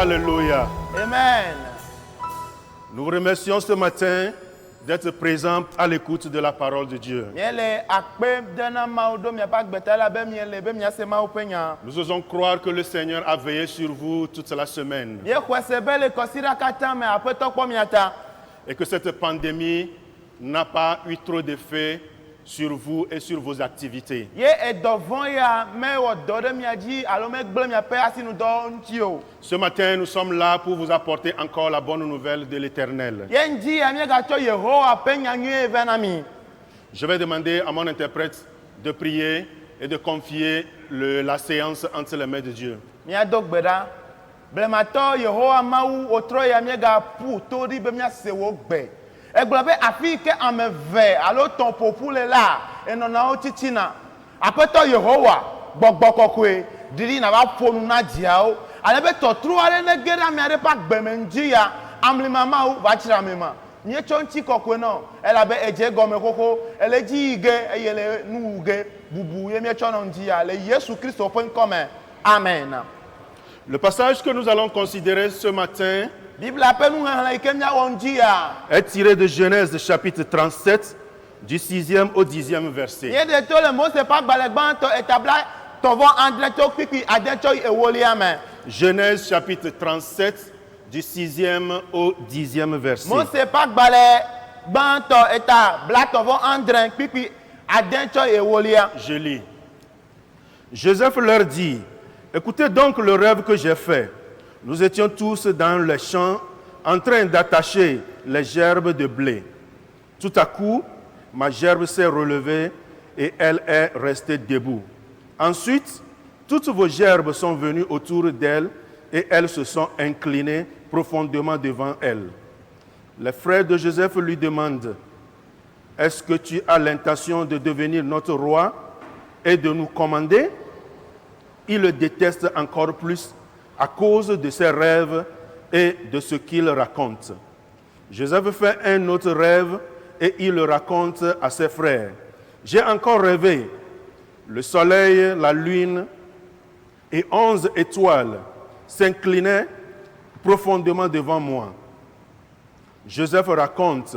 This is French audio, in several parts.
Alléluia. Amen. Nous vous remercions ce matin d'être présents à l'écoute de la parole de Dieu. Nous osons croire que le Seigneur a veillé sur vous toute la semaine et que cette pandémie n'a pas eu trop d'effet sur vous et sur vos activités. Ce matin, nous sommes là pour vous apporter encore la bonne nouvelle de l'Éternel. Je vais demander à mon interprète de prier et de confier la séance entre les mains de Dieu. Egblɔ be afi ke ame ve alo tɔn ƒoƒu le la enɔnawo tsitsina aƒetɔ yehowa gbɔgbɔ kɔkɔe ɖiɖi nava ƒo nu na dziawo ale be tɔtru aɖe ne ge ɖe ame aɖe ƒe agbeme ŋdzi ya amlimamawo va tsra ame ma míetsɔ ŋtsi kɔkɔe nɔ elabe edze gɔme xoxo ele dzi yi ge eye le nu wu ge bubu ye míetsɔ nɔ ŋdzi ya le Yesu Kristo ƒe ŋkɔ me amen. Le passage que nous allons considérer ce matin est tiré de Genèse chapitre 37 du 6e au 10e verset. Genèse chapitre 37 du 6e au 10e verset. Je lis. Joseph leur dit: écoutez donc le rêve que j'ai fait. Nous étions tous dans les champs en train d'attacher les gerbes de blé. Tout à coup, ma gerbe s'est relevée et elle est restée debout. Ensuite, toutes vos gerbes sont venues autour d'elle et elles se sont inclinées profondément devant elle. Les frères de Joseph lui demandent: est-ce que tu as l'intention de devenir notre roi et de nous commander? Il le déteste encore plus à cause de ses rêves et de ce qu'il raconte. Joseph fait un autre rêve et il le raconte à ses frères. J'ai encore rêvé. Le soleil, la lune et 11 étoiles s'inclinaient profondément devant moi. Joseph raconte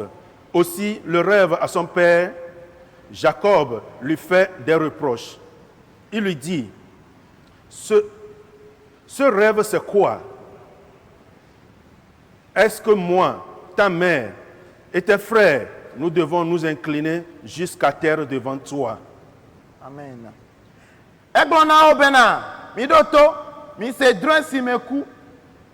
aussi le rêve à son père. Jacob lui fait des reproches. Il lui dit: ce rêve, c'est quoi? Est-ce que moi, ta mère et tes frères, nous devons nous incliner jusqu'à terre devant toi? Amen. Eglona obena, mi doto, mi se dron si meku,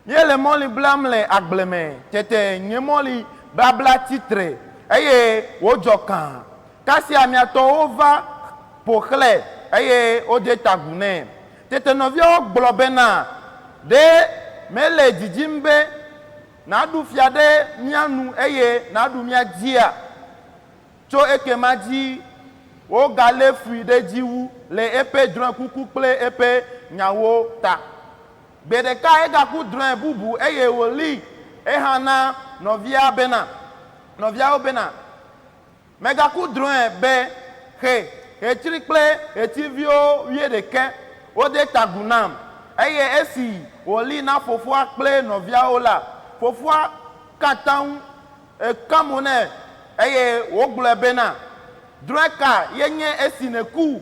mi le moli blamle agbleme, tete nye moli babla titre, eye wojokan, kasi amiato ova pokle, eye ode tagune. Tete novio globena de mele didimbe na du fiade mianu eye na du mia dia cho eke maji o gale fui de jiwu le epe dron kuku ple epe nyawo ta bedeka ega ku dron bubu eye woli ehana novia obena mega ku dron be he etrikle etivio wie de ke ode tagunam eye esi woli na fofua kple novia ola fofua katam kamone eye wogble bena dreka yenye esi neku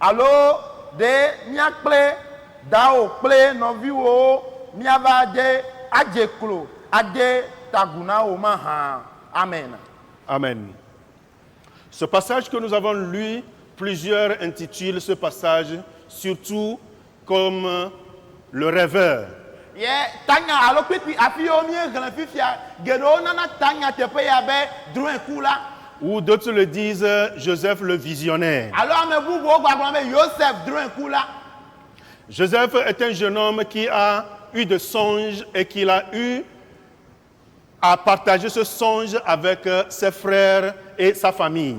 alo de mia kple dao kple noviwo miava de ajeklo ade taguna o maha. Amen. Amen. Ce passage que nous avons lu, plusieurs intitulent ce passage surtout comme le rêveur. Ou d'autres le disent Joseph le visionnaire. Joseph est un jeune homme qui a eu des songes et qu'il a eu à partager ce songe avec ses frères et sa famille.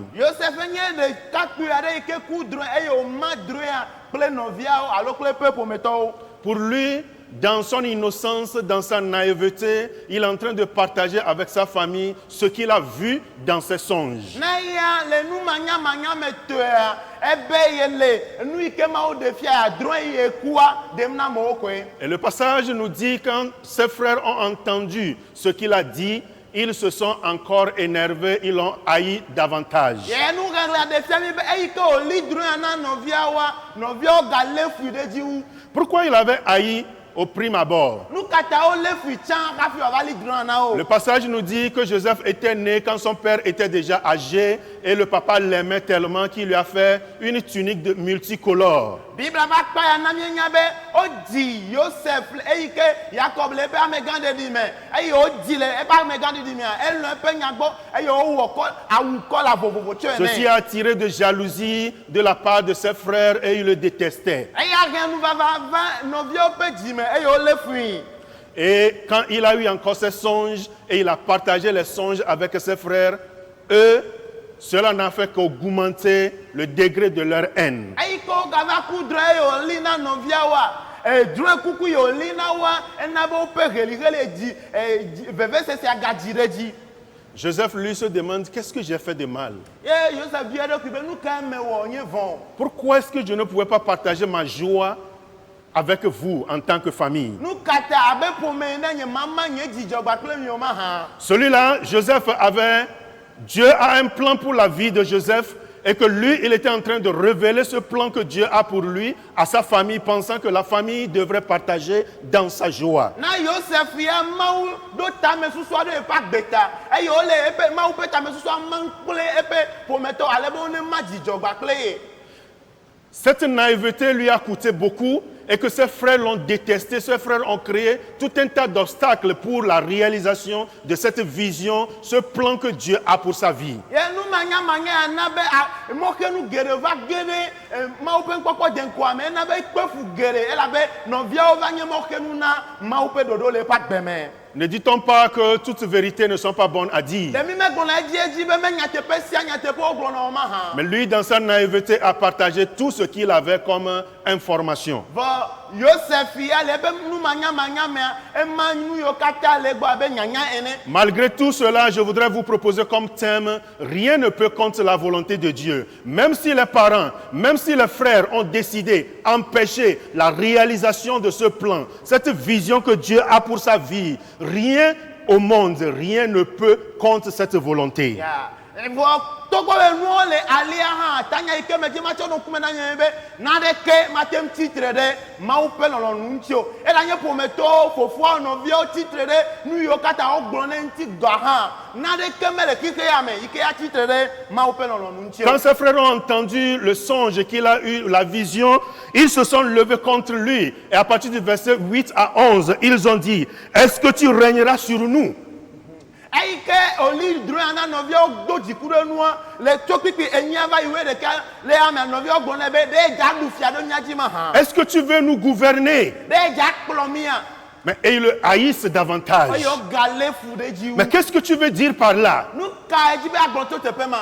Pour lui, dans son innocence, dans sa naïveté, il est en train de partager avec sa famille ce qu'il a vu dans ses songes. Na ya le nu manya manya me toa ebe yele nu ike ma o defia ya dron ye kuwa dem na mo ko. Et le passage nous dit quand ses frères ont entendu ce qu'il a dit, ils se sont encore énervés, ils l'ont haï davantage. Ye nu gangla defia mi be e ike o li dron na novia wa novia o ga le fu de ji wu. Pourquoi il avait haï au prime abord? Nu kata o le fu chan ka fi o va li dron na o. Le passage nous dit que Joseph était né quand son père était déjà âgé et le papa l'aimait tellement qu'il lui a fait une tunique multicolore. Bible va pa ya na mi nya be o di Joseph e ike Jacob le pe amegande di me e o di le e pa amegande di me e lo pe nya gbo e o wo ko awu ko la vovovo tso ene. Ceci a attiré de jalousie de la part de ses frères et il le détestait. E ya gen nu va novio pe di me e o le fui. Et quand il a eu encore ses songes et il a partagé les songes avec ses frères, eux, cela n'a fait qu'augmenter le degré de leur haine. Ayi ko ga va kudre yo lina novia wa e dre kuku yo lina wa e na bo pe geli di veve se se agadire di. Joseph lui se demande, qu'est-ce que j'ai fait de mal? E Joseph bi do kibe nu ka me wo nye von. Pourquoi est-ce que je ne pouvais pas partager ma joie avec vous en tant que famille? Nu kata abe po me na nye mama nye jijo gba kle mi o ma ha. Celui-là, Joseph avait... Dieu a un plan pour la vie de Joseph et que lui, il était en train de révéler ce plan que Dieu a pour lui à sa famille, pensant que la famille devrait partager dans sa joie. Na Joseph ya mau do ta me susu ado e pa beta. E yo le epe mau pe ta me susu man kle epe po meto ale bo ne ma jijo gba kle. Cette naïveté lui a coûté beaucoup et que ses frères l'ont détesté. Ses frères ont créé tout un tas d'obstacles pour la réalisation de cette vision, ce plan que Dieu a pour sa vie. Ye nu manya manya na be mo ke nu gere va gere mau pe nkoko den kwa me na be kpefu gere e la be no via o va nye mo ke nu na mau pe dodo le pa gbeme. Ne dit-on pas que toutes vérités ne sont pas bonnes à dire? Mais lui, dans sa naïveté, a partagé tout ce qu'il avait comme information. Malgré tout cela, je voudrais vous proposer comme thème, rien ne peut contre la volonté de Dieu. Même si les parents, même si les frères ont décidé d'empêcher la réalisation de ce plan, cette vision que Dieu a pour sa vie, rien au monde, rien ne peut contre cette volonté. Quand ses frères ont entendu le songe qu'il a eu, la vision, ils se sont levés contre lui. Et à partir du verset 8 à 11, ils ont dit, est-ce que tu régneras sur nous? Est-ce que tu veux nous gouverner? Mais ils le haïssent davantage. Mais qu'est-ce que tu veux dire par là?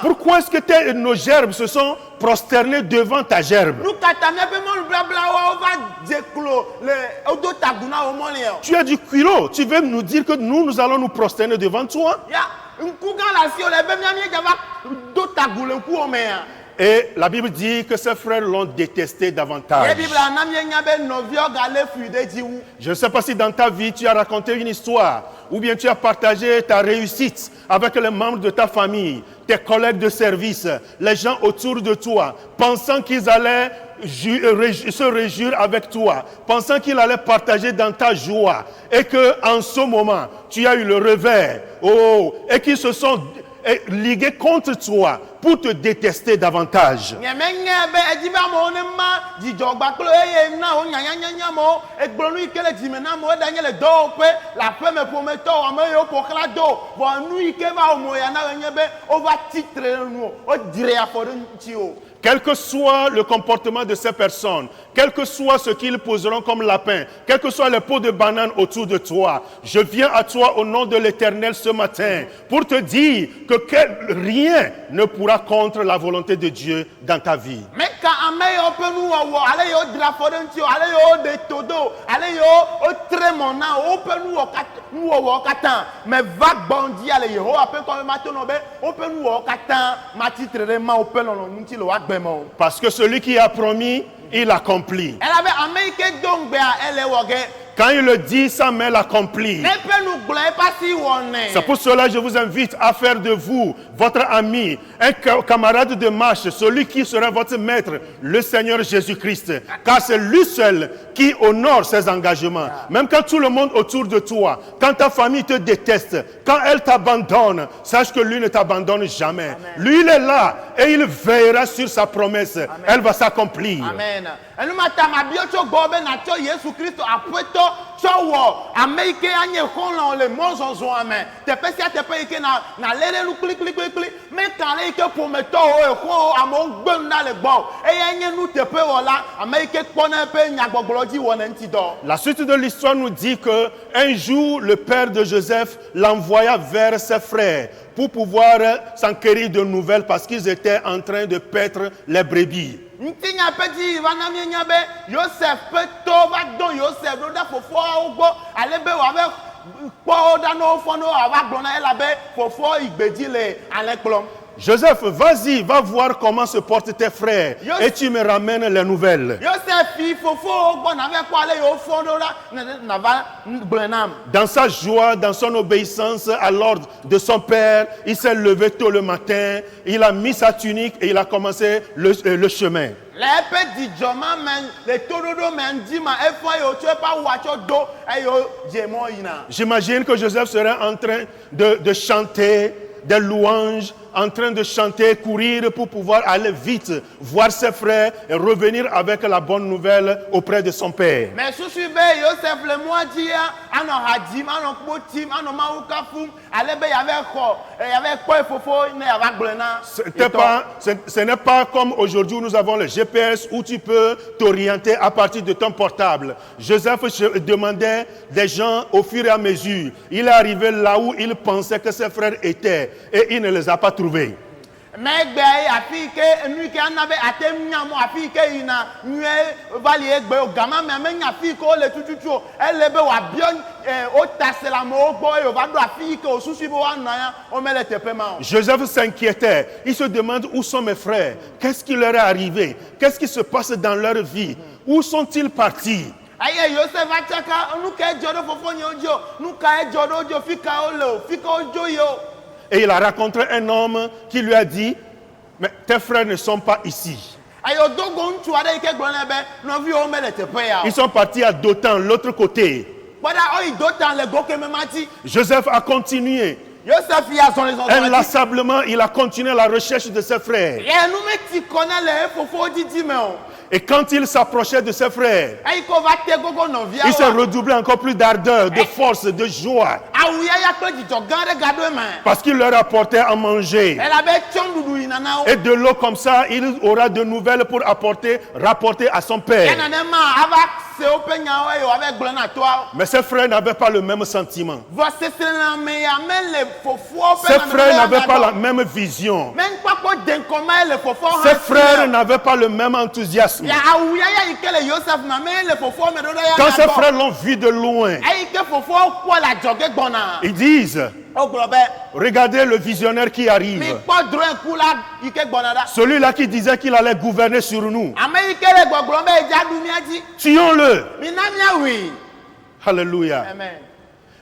Pourquoi est-ce que nos gerbes se sont prosternés devant ta gerbe? Tu as du culot. Tu veux nous dire que nous allons nous prosterner devant toi? Et la Bible dit que ses frères l'ont détesté davantage. Je ne sais pas si dans ta vie tu as raconté une histoire ou bien tu as partagé ta réussite avec les membres de ta famille, tes collègues de service, les gens autour de toi, pensant qu'ils allaient se réjouir avec toi, pensant qu'ils allaient partager dans ta joie et que en ce moment tu as eu le revers, et qu'ils se sont ligués contre toi pour te détester davantage. Quel que soit le comportement de ces personnes, quel que soit ce qu'ils poseront comme lapin, quel que soit les pots de banane autour de toi, je viens à toi au nom de l'Éternel ce matin pour te dire que rien ne pourra ira contre la volonté de Dieu dans ta vie. Mais quand ame yo pe nu wɔwɔ ale yo dra fɔ ɖe ŋuti o ale yo de to do ale yo tre mɔ na o pe nu wɔwɔ katã mais va gbɔndi ale Yehowa pe kɔme ma to nɔ be o pe nu wɔwɔ katã ma titre ɖe ma o pe lɔlɔ ŋuti le wa gbɛ me o. Parce que celui qui a promis, il accomplit. Elabe ame yi ke do ŋgbea ele wɔ ge. Quand il le dit, sa main l'accomplit. Ne pe nu gblɔ eƒe asi wɔnɛ. C'est pour cela que je vous invite à faire de vous, votre ami, un camarade de marche, celui qui sera votre maître, le Seigneur Jésus-Christ. Car c'est lui seul qui honore ses engagements. Même quand tout le monde autour de toi, quand ta famille te déteste, quand elle t'abandonne, sache que lui ne t'abandonne jamais. Amen. Lui, il est là et il veillera sur sa promesse. Amen. Elle va s'accomplir. Amen. Enumata ma bio tso gbɔ be na tso Yesu Kristo aƒetɔ tsɔ wɔ ame yi ke anye xɔlɔ le mɔzɔzɔa me teƒe sia teƒe yi ke na lé ɖe nu kplikplikplikpli mekan le yi ke ƒometɔwo exɔwo amewo gbe nu ɖa le gbɔ eye nye nu teƒe wɔla ame yi ke kpɔna eƒe nyagbɔgblɔ dzi wɔna ŋuti dɔ. La suite de l'histoire nous dit que un jour le père de Joseph l'envoya vers ses frères pour pouvoir s'enquérir de nouvelles parce qu'ils étaient en train de paître les brebis. Ntinya peti vana mienya be Yosef peto va don Yosef do da fofoawo gbɔ ale be wòave kpɔ da no fɔ no ava gblɔ na ela be fofo igbedzi le alẽ kplɔm. Joseph, vas-y, va voir comment se portent tes frères et tu me ramènes les nouvelles. Yosef fi fofo gbɔ nave kpɔ ale yewo fɔ do la nava gblɔ nam. Dans sa joie, dans son obéissance à l'ordre de son père, il s'est levé tôt le matin, il a mis sa tunique et il a commencé le chemin. Le eƒe dzidzɔma me le toɖoɖo me ŋdi ma efɔ yewo tso eƒe awua tsɔ do eye dze mɔ yina. J'imagine que Joseph serait en train de chanter des louanges, en train de chanter, courir pour pouvoir aller vite voir ses frères et revenir avec la bonne nouvelle auprès de son père. Mais susu be Yosef le mɔa dzia anɔ ha dzim anɔ kpo tim anɔ mawu kafum ale be yave kpɔ fofo ne yava gblɔ na. Ce n'est pas comme aujourd'hui où nous avons le GPS où tu peux t'orienter à partir de ton portable. Joseph demandait des gens au fur et à mesure. Il est arrivé là où il pensait que ses frères étaient et il ne les a pas trouvés. Mais gbe afi ke nu ke ana be atem nyamo afi ke yina nyue vali egbe o gama me amenya afi ko le tututu o ele be wa bio o tasela mo gbo e o va do afi ke o susu bo wa na ya o mele tepe ma. Joseph s'inquiétait. Il se demande où sont mes frères? Qu'est-ce qui leur est arrivé? Qu'est-ce qui se passe dans leur vie? Où sont-ils partis? Aye Yosef achaka nu ke jodo fofo nyo jo nu ka jodo jo fika o le fika o jo yo. Et il a rencontré un homme qui lui a dit, mais tes frères ne sont pas ici. Ils sont partis à Dothan, l'autre côté. Joseph a continué. Inlassablement, il a continué la recherche de ses frères. Et quand il s'approchait de ses frères, il s'est redoublé encore plus d'ardeur, de force, de joie. Parce qu'il leur apportait à manger. Et de l'eau comme ça, il aura de nouvelles pour rapporter à son père. Mais ses frères n'avaient pas le même sentiment. Ses frères n'avaient pas la même vision. Ses frères n'avaient pas le même enthousiasme. Quand ses frères l'ont vu de loin, ils disent, regardez le visionnaire qui arrive. Celui-là qui disait qu'il allait gouverner sur nous. Tuons-le. Alléluia. Amen.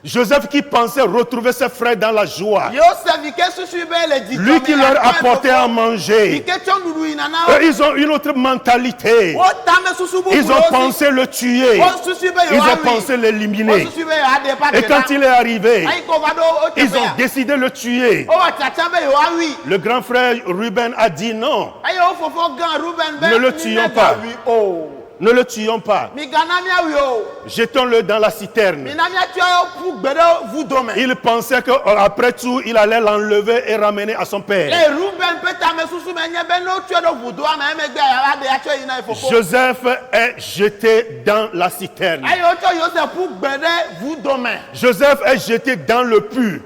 Joseph qui pensait retrouver ses frères dans la joie. Lui qui leur apportait à manger. Eux, ils ont une autre mentalité. Ils ont pensé le tuer. Ils ont pensé l'éliminer. Et quand il est arrivé, ils ont décidé de le tuer. Le grand frère Ruben a dit non. Ne le tuons pas. Ne le tuons pas. Jetons-le dans la citerne. Il pensait qu'après tout, il allait l'enlever et ramener à son père. Joseph est jeté dans la citerne. Joseph est jeté dans le puits.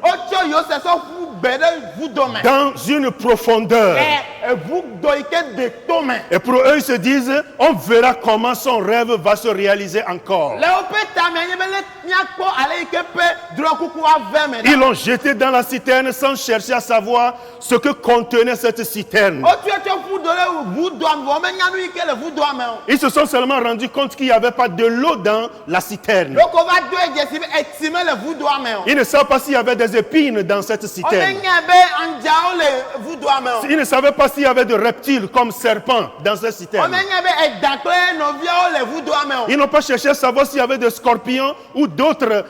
gbe ɖe vudo me. dans une profondeur. Vudo yi ke de to me. Et pour eux, ils se disent, on verra comment son rêve va se réaliser encore. Le woƒe ta me nye be le miakpɔ ale yi ke ƒe drɔ̃kuku ave me. Ils l'ont jeté dans la citerne sans chercher à savoir ce que contenait cette citerne. Wotsɔ tso vudo ɖe vudoa me vɔ menya nu yi ke le vudoa me o. Ils se sont seulement rendus compte qu'il n'y avait pas de l'eau dans la citerne. Loko va do edze be etsi me le vudoa me o. Ils ne savent pas s'il y avait des épines dans cette citerne. Womenya be anjawo le vudoa me o. Ils ne savaient pas s'il y avait de reptiles comme serpents dans cette citerne. Womenya be edã kple nɔviawo le vudoa me o. Ils n'ont pas cherché à savoir s'il y avait des scorpions ou d'autres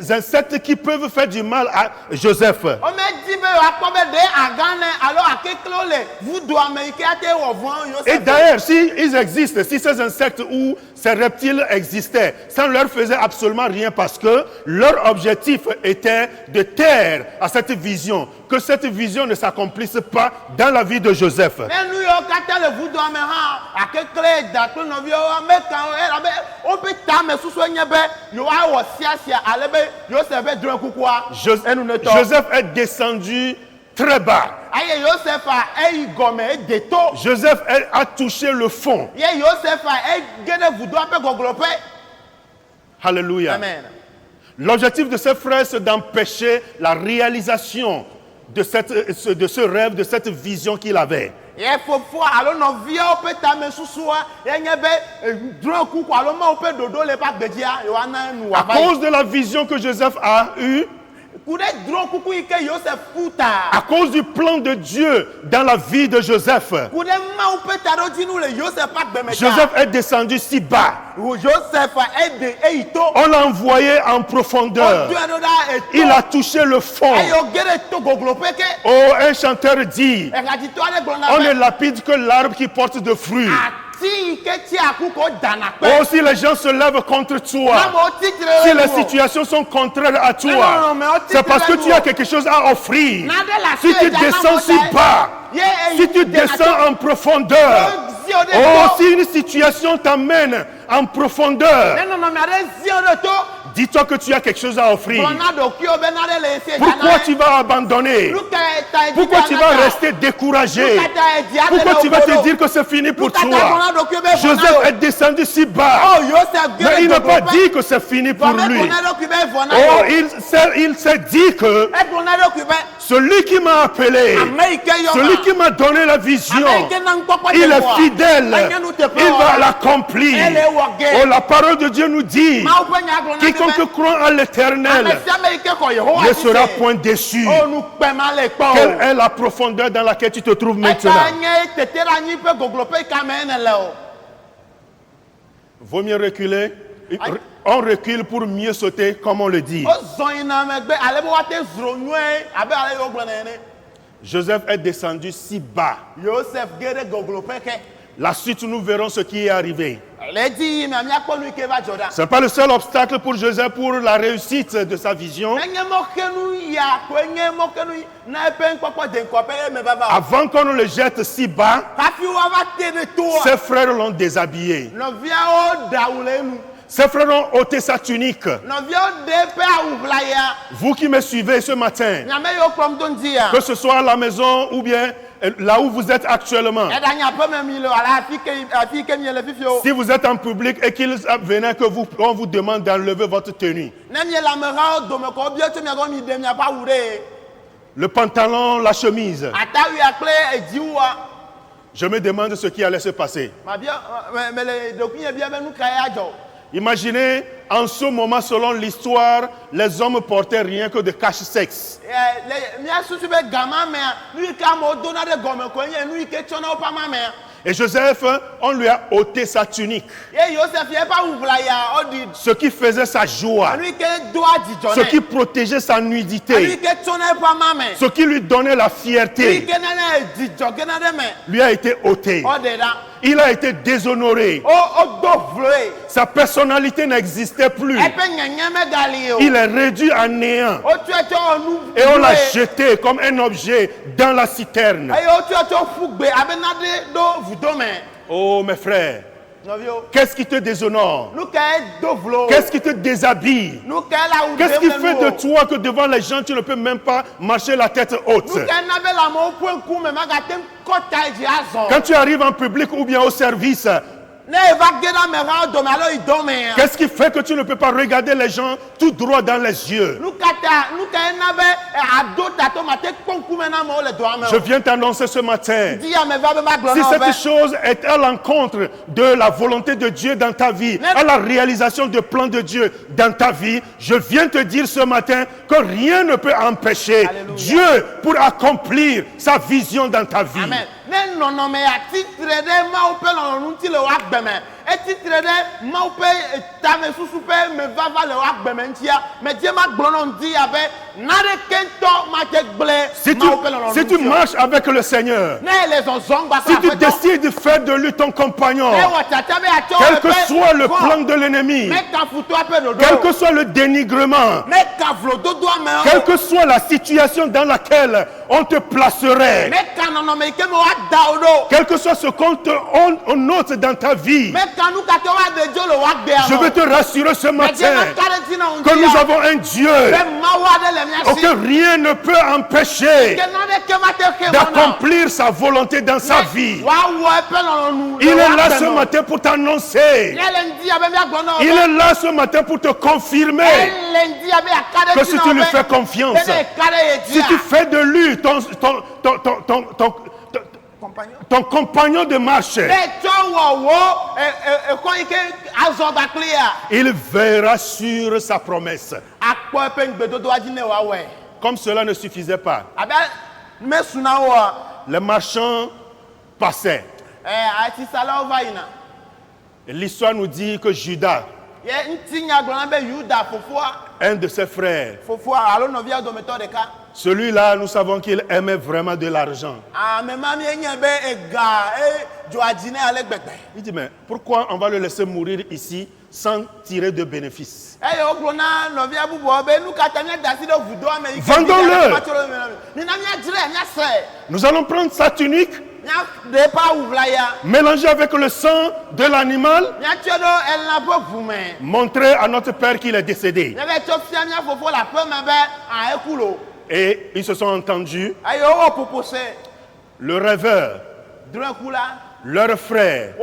insectes qui peuvent faire du mal à Joseph. Womedi be woakpɔ be ɖe agãne alo akeklewo le vudoa me yi ke ate wɔ vɔ̃ Et Yosef. d'ailleurs, s'ils existent, si ces insectes ou ces reptiles existaient, ça ne leur faisait absolument rien parce que leur objectif était de taire à cette vision, que cette vision ne s'accomplisse pas dans la vie de Joseph. Ne nu yiwo katã le vudoa me hã, akekle, edã kple nɔviawo amekawo elabe woƒe tame susue nye be yewoawɔ siasia ale be Yosef ƒe drɔ̃kukua enu ne tɔ. Joseph est descendu très bas. Eye Yosefa eyi gɔme ede to. Joseph a touché le fond. Ye Yosefa ege ɖe vudoa ƒe gɔgɔƒe. Alléluia. Amen. L'objectif de ces frères, c'est d'empêcher la réalisation de ce rêve, de cette vision qu'il avait. Ye fofoa alo nɔviawo ƒe tame susua yenye be drɔ̃kuku alo Mawu ƒe ɖoɖo le eƒe agbedzia yewoana nu À wòava yi. cause de la vision que Joseph a eue, Ku ɖe drɔ̃kuku yi ke Yosef ku ta. à cause du plan de Dieu dans la vie de Joseph, Ku ɖe Mawu ƒe taɖodzinu le Yosef ƒe agbe me ta. Joseph est descendu si bas. Joseph ede eyi to. On l'a envoyé en profondeur. Wodoe ɖo ɖa eto. Il a touché le fond. Eye woge ɖe to gogloƒe ke. Oh, un chanteur dit, Eɣadzitɔ aɖe gblɔ na on ne be lapide que l'arbre qui porte de fruits. ati yi ke tsi aku ko dana Oh, kpe. si les gens se lèvent contre toi, Amewo titre si ɖe les nu o. situations sont contraires à Non, toi, non, mais on c'est parce que titre tu as quelque chose à offrir. Nade la Si tu sue, descends jana si mota. bas, Ye si tu dena descends to. en profondeur, Zio ɖe oh, to. si une situation t'amène en profondeur, Ne nɔnɔme aɖe zio ɖe to. dis-toi que tu as quelque chose à offrir. Gblɔ na ɖokuiwo be na ɖe le ese Pourquoi tu vas abandonner? Pourquoi tu vas rester découragé? Pourquoi tu vas te dire que c'est fini pour toi? Joseph est descendu si bas, Oh, Yosef mais il n'a pas dit que c'est fini pour lui. Oh, il s'est dit que celui qui m'a appelé, celui qui m'a donné la vision, il est fidèle, il va l'accomplir. Oh, la parole de Dieu nous dit, quiconque croit en l'Éternel ne sera point déçu. Quelle est la profondeur dans laquelle tu te trouves maintenant? Vaut mieux reculer. On recule pour mieux sauter, comme on le dit. Joseph est descendu si bas. La suite, nous verrons ce qui est arrivé. Ce n'est pas le seul obstacle pour Joseph pour la réussite de sa vision. Avant qu'on ne le jette si bas, ses frères l'ont déshabillé. Ses frères ont ôté sa tunique. Vous qui me suivez ce matin, que ce soit à la maison ou bien là où vous êtes actuellement, si vous êtes en public et qu'il venait que on vous demande d'enlever votre tenue, le pantalon, la chemise, je me demande ce qui allait se passer. Imaginez, en ce moment, selon l'histoire, les hommes portaient rien que de cache-sexe. Et Joseph, on lui a ôté sa tunique. Ce qui faisait sa joie. Ce qui protégeait sa nudité. Ce qui lui donnait la fierté. Lui a été ôté. Il a été déshonoré. Sa personnalité n'existait plus. Il est réduit à néant. Et on l'a jeté comme un objet dans la citerne. Oh mes frères, Novio. Qu'est-ce qui te déshonore? Nous qu'est dovlo. Qu'est-ce qui te déshabille? Nous qu'est là où Qu'est-ce qui fait de toi que devant les gens, tu ne peux même pas marcher la tête haute? nous qu'est n'avait la main au point coup mais magatem kota jiazo. Quand tu arrives en public ou bien au service, Ne va gena me va do malo idome. qu'est-ce qui fait que tu ne peux pas regarder les gens tout droit dans les yeux? Nous qu'est n'avait ado tato mate konku me na mo le do ame. Je viens t'annoncer ce matin. Dis à me va be ma Si gloire. cette chose est à l'encontre de la volonté de Dieu dans ta vie, à la réalisation du plan de Dieu dans ta vie, je viens te dire ce matin que rien ne peut empêcher Alléluia. Dieu pour accomplir sa vision dans ta vie. Amen. Ne non me a titre de ma ou pe non nous ti le wa gbeme. Et titre de ma ou pe ta me susu pe me va le wa gbeme ntia. Mais Dieu m'a glonon dit avec na de kento ma te gble. Si tu marches avec le Seigneur, Ne les zong ba si tu décides de faire de lui ton compagnon, quel que soit le plan de l'ennemi, quel que soit le dénigrement, quelle que soit la situation dans laquelle on te placerait, quel que soit ce qu'on note dans ta vie, je veux te rassurer ce matin que nous avons un Dieu que rien ne peut empêcher d'accomplir sa volonté dans sa vie. Il est là ce matin pour t'annoncer. Il est là ce matin pour te confirmer que si tu lui fais confiance, si tu fais de lui ton compagnon de marche, il verra sur sa promesse. Comme cela ne suffisait pas, les marchands passaient. Et l'histoire nous dit que Judas, un de ses frères, celui-là, nous savons qu'il aimait vraiment de l'argent. Il dit, mais pourquoi on va le laisser mourir ici sans tirer de bénéfices? Vendons-le. Nous allons prendre sa tunique, mélanger avec le sang de l'animal, montrer à notre père qu'il est décédé. Et ils se sont entendus. Le rêveur, leur frère,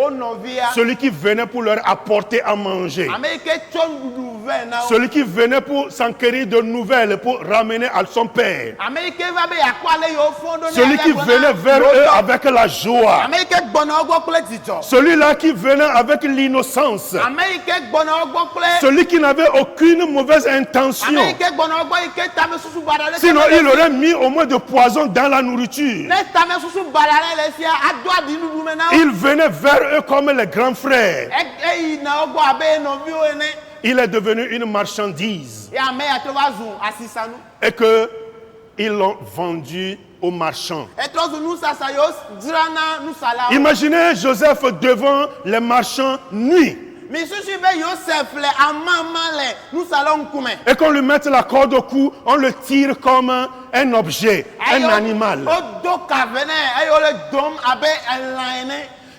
celui qui venait pour leur apporter à manger, celui qui venait pour s'enquérir de nouvelles, pour ramener à son père, celui qui venait vers eux avec la joie, celui-là qui venait avec l'innocence, celui qui n'avait aucune mauvaise intention, sinon il aurait mis au moins de poison dans la nourriture. Il venait vers eux comme les grands frères. Il est devenu une marchandise. Et que ils l'ont vendu aux marchands. Imaginez Joseph devant les marchands nus. Et qu'on lui mette la corde au cou, on le tire comme un objet, un animal.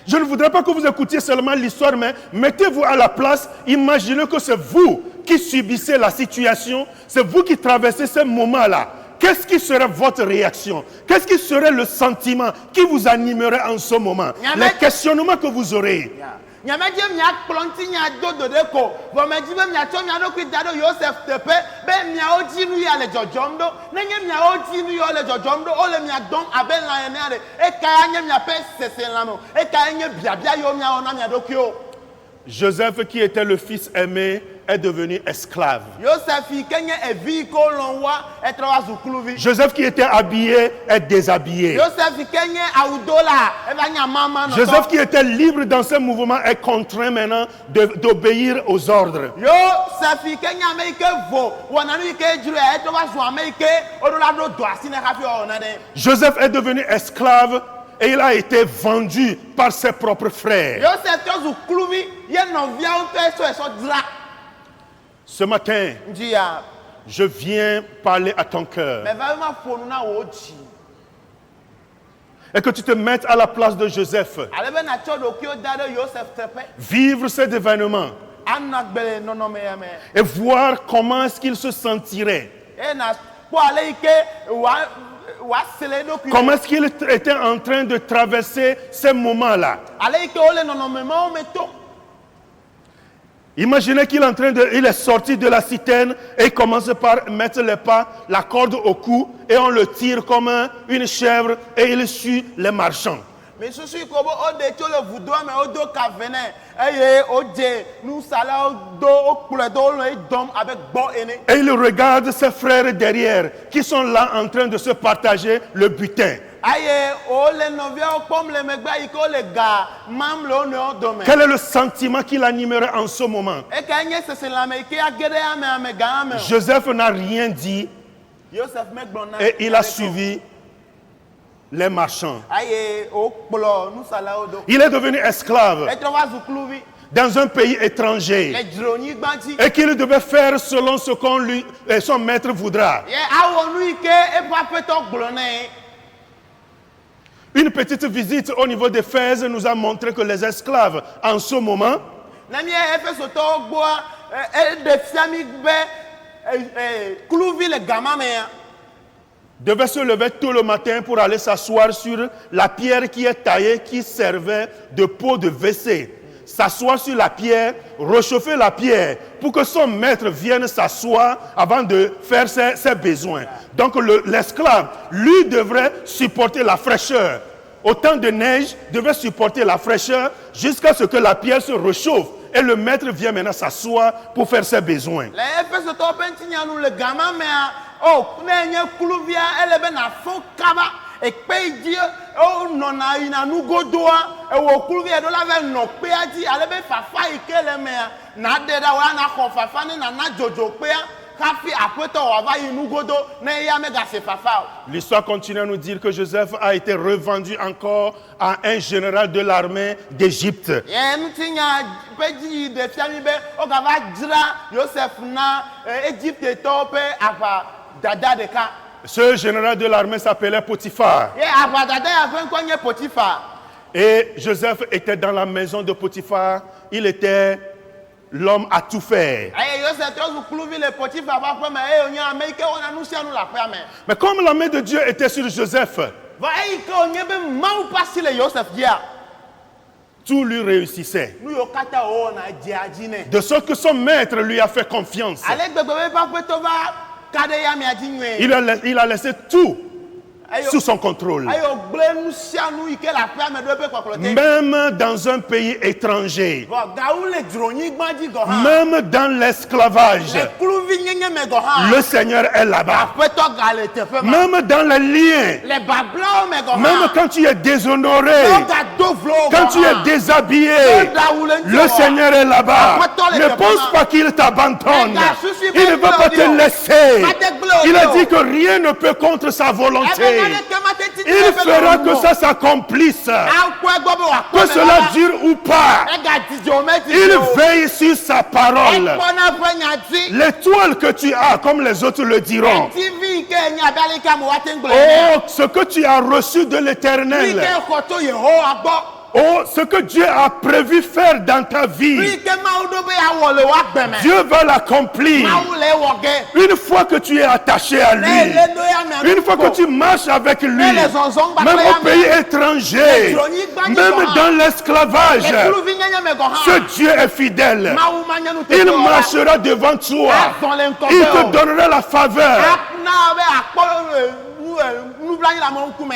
Je ne voudrais pas que vous écoutiez seulement l'histoire, mais mettez-vous à la place, imaginez que c'est vous qui subissez la situation, c'est vous qui traversez ce moment-là. Qu'est-ce qui serait votre réaction? Qu'est-ce qui serait le sentiment qui vous animerait en ce moment? Les questionnements que vous aurez. Joseph, qui était le fils aimé, est devenu esclave. Joseph qui était habillé est déshabillé. Joseph qui était libre dans ses mouvements est contraint maintenant d'obéir aux ordres. Joseph est devenu esclave et il a été vendu par ses propres frères. Ce matin, je viens parler à ton cœur. et que tu te mettes à la place de Joseph. ale be natsɔ ɖokuiwo da ɖe Yosef teƒe Vivre cet événement anɔ agbe le nɔnɔme ya me et voir comment est-ce qu'il se sentirait. eye nakpɔ ale yi ke woasele eɖokui Comment est-ce qu'il était en train de traverser ces moments-là. ale yi ke wole nɔnɔme mawo me to. Imaginez qu'il il est sorti de la citerne et il commence par mettre les pas, la corde au cou et on le tire comme une chèvre et il suit les marchands. Mais susu yi ko be woɖe tso le vudoa me wodo kave nɛ eye wodze nusalawo do wokplɔe do wole edɔm abe gbɔ ene. Et il regarde ses frères derrière qui sont là en train de se partager le butin. Eye wole nɔviawo kpɔm le megbe yi ke wole ga mam le wo nɔewo dome. Quel est le sentiment qui l'animerait en ce moment? Eka nye seselãme yi ke age ɖe amegã me o. Joseph n'a rien dit Yosef megblɔ na. et il a suivi les marchands. Eye wokplɔ nusalawo do. Il est devenu esclave Etrɔ va zu kluvi dans un pays étranger le dzronyigba dzi. et qu'il devait faire selon ce qu'on lui, son maître voudra. Ye awɔ nu yi ke eƒe aƒetɔ gblɔ nɛ. Une petite visite au niveau des Fès nous a montré que les esclaves, en ce moment, Ne mie Efesotɔwo gbɔa eɖe fia mi be kluvi le gama mea. devaient se lever tôt le matin pour aller s'asseoir sur la pierre qui est taillée, qui servait de pot de WC. S'asseoir sur la pierre, réchauffer la pierre pour que son maître vienne s'asseoir avant de faire ses besoins. Donc l'esclave, lui, devrait supporter la fraîcheur. Au temps de neige, devait supporter la fraîcheur jusqu'à ce que la pierre se réchauffe et le maître vient maintenant s'asseoir pour faire ses besoins. Le Efesotɔwo ƒe ŋutinyanu le gama mea ne nye kluvia ele be nafɔ kaba ekpe yi dzi wonɔna yina nugodoa ewɔ kluvia ɖo la va nɔ kpea dzi ale be fafa yi ke le mea naɖe ɖa woana xɔ fafa ne nana dzodzo kpea hafi aƒetɔ wòava yi nugodo ne eya megase fafa o. L'histoire continue à nous dire que Joseph a été revendu encore à un général de l'armée d'Égypte. Ye ŋutinya ƒe dzi ɖe fia mi be wogava dzra Yosef na Egiptetɔwo ƒe aʋa dada ɖeka. Ce général de l'armée s'appelait Potiphar. Ye aʋa dada ya ƒe ŋkɔ nye Potifa. Et Joseph était dans la maison de Potiphar. Il était l'homme à tout faire. Eye Yosef trɔ zu kluvi le Potifa ƒe aƒe me eye wònye ame yi ke wɔna nu sia nu le aƒea me. Mais comme la main de Dieu était sur Joseph, Va eyi ke wònye be Mawu ƒe asi le Yosef dzia, tout lui réussissait. nu yiwo katã wòwɔna dzea dzi nɛ. De sorte que son maître lui a fait confiance. Ale gbegbe be eƒe aƒetɔ va ka ɖe ya mea dzi nyuie. Il a laissé tout sous son contrôle. Eye wògblẽ nu sia nu yi ke le aƒea me ɖo eƒe kpɔkplɔ te. Même dans un pays étranger, Vɔ gawu le dzronyigba dzi gɔ hã. même dans l'esclavage, Le kluvi nyenye me gɔ hã. le Seigneur est là-bas. Aƒetɔ ga le teƒe ma. Même dans les liens, Le bablawo me gɔ même hã. quand tu es déshonoré, Wogado vlo wo quand gɔ tu es hã. déshabillé, Woɖawu le ŋuti le wɔ. Seigneur est là-bas. Ne pense pas qu'il t'abandonne. Il ne veut pas te laisser. Il a dit que rien ne peut contre sa volonté. Il fera que ça s'accomplisse. Que cela dure ou pas. Il veille sur sa parole. L'étoile que tu as, comme les autres le diront. Oh, ce que tu as reçu de l'Éternel. Oh, ce que Dieu a prévu faire dans ta vie, Dieu va l'accomplir. Une fois que tu es attaché à lui, une fois que tu marches avec lui, même au pays étranger, même dans l'esclavage, ce Dieu est fidèle. Il marchera devant toi. Il te donnera la faveur.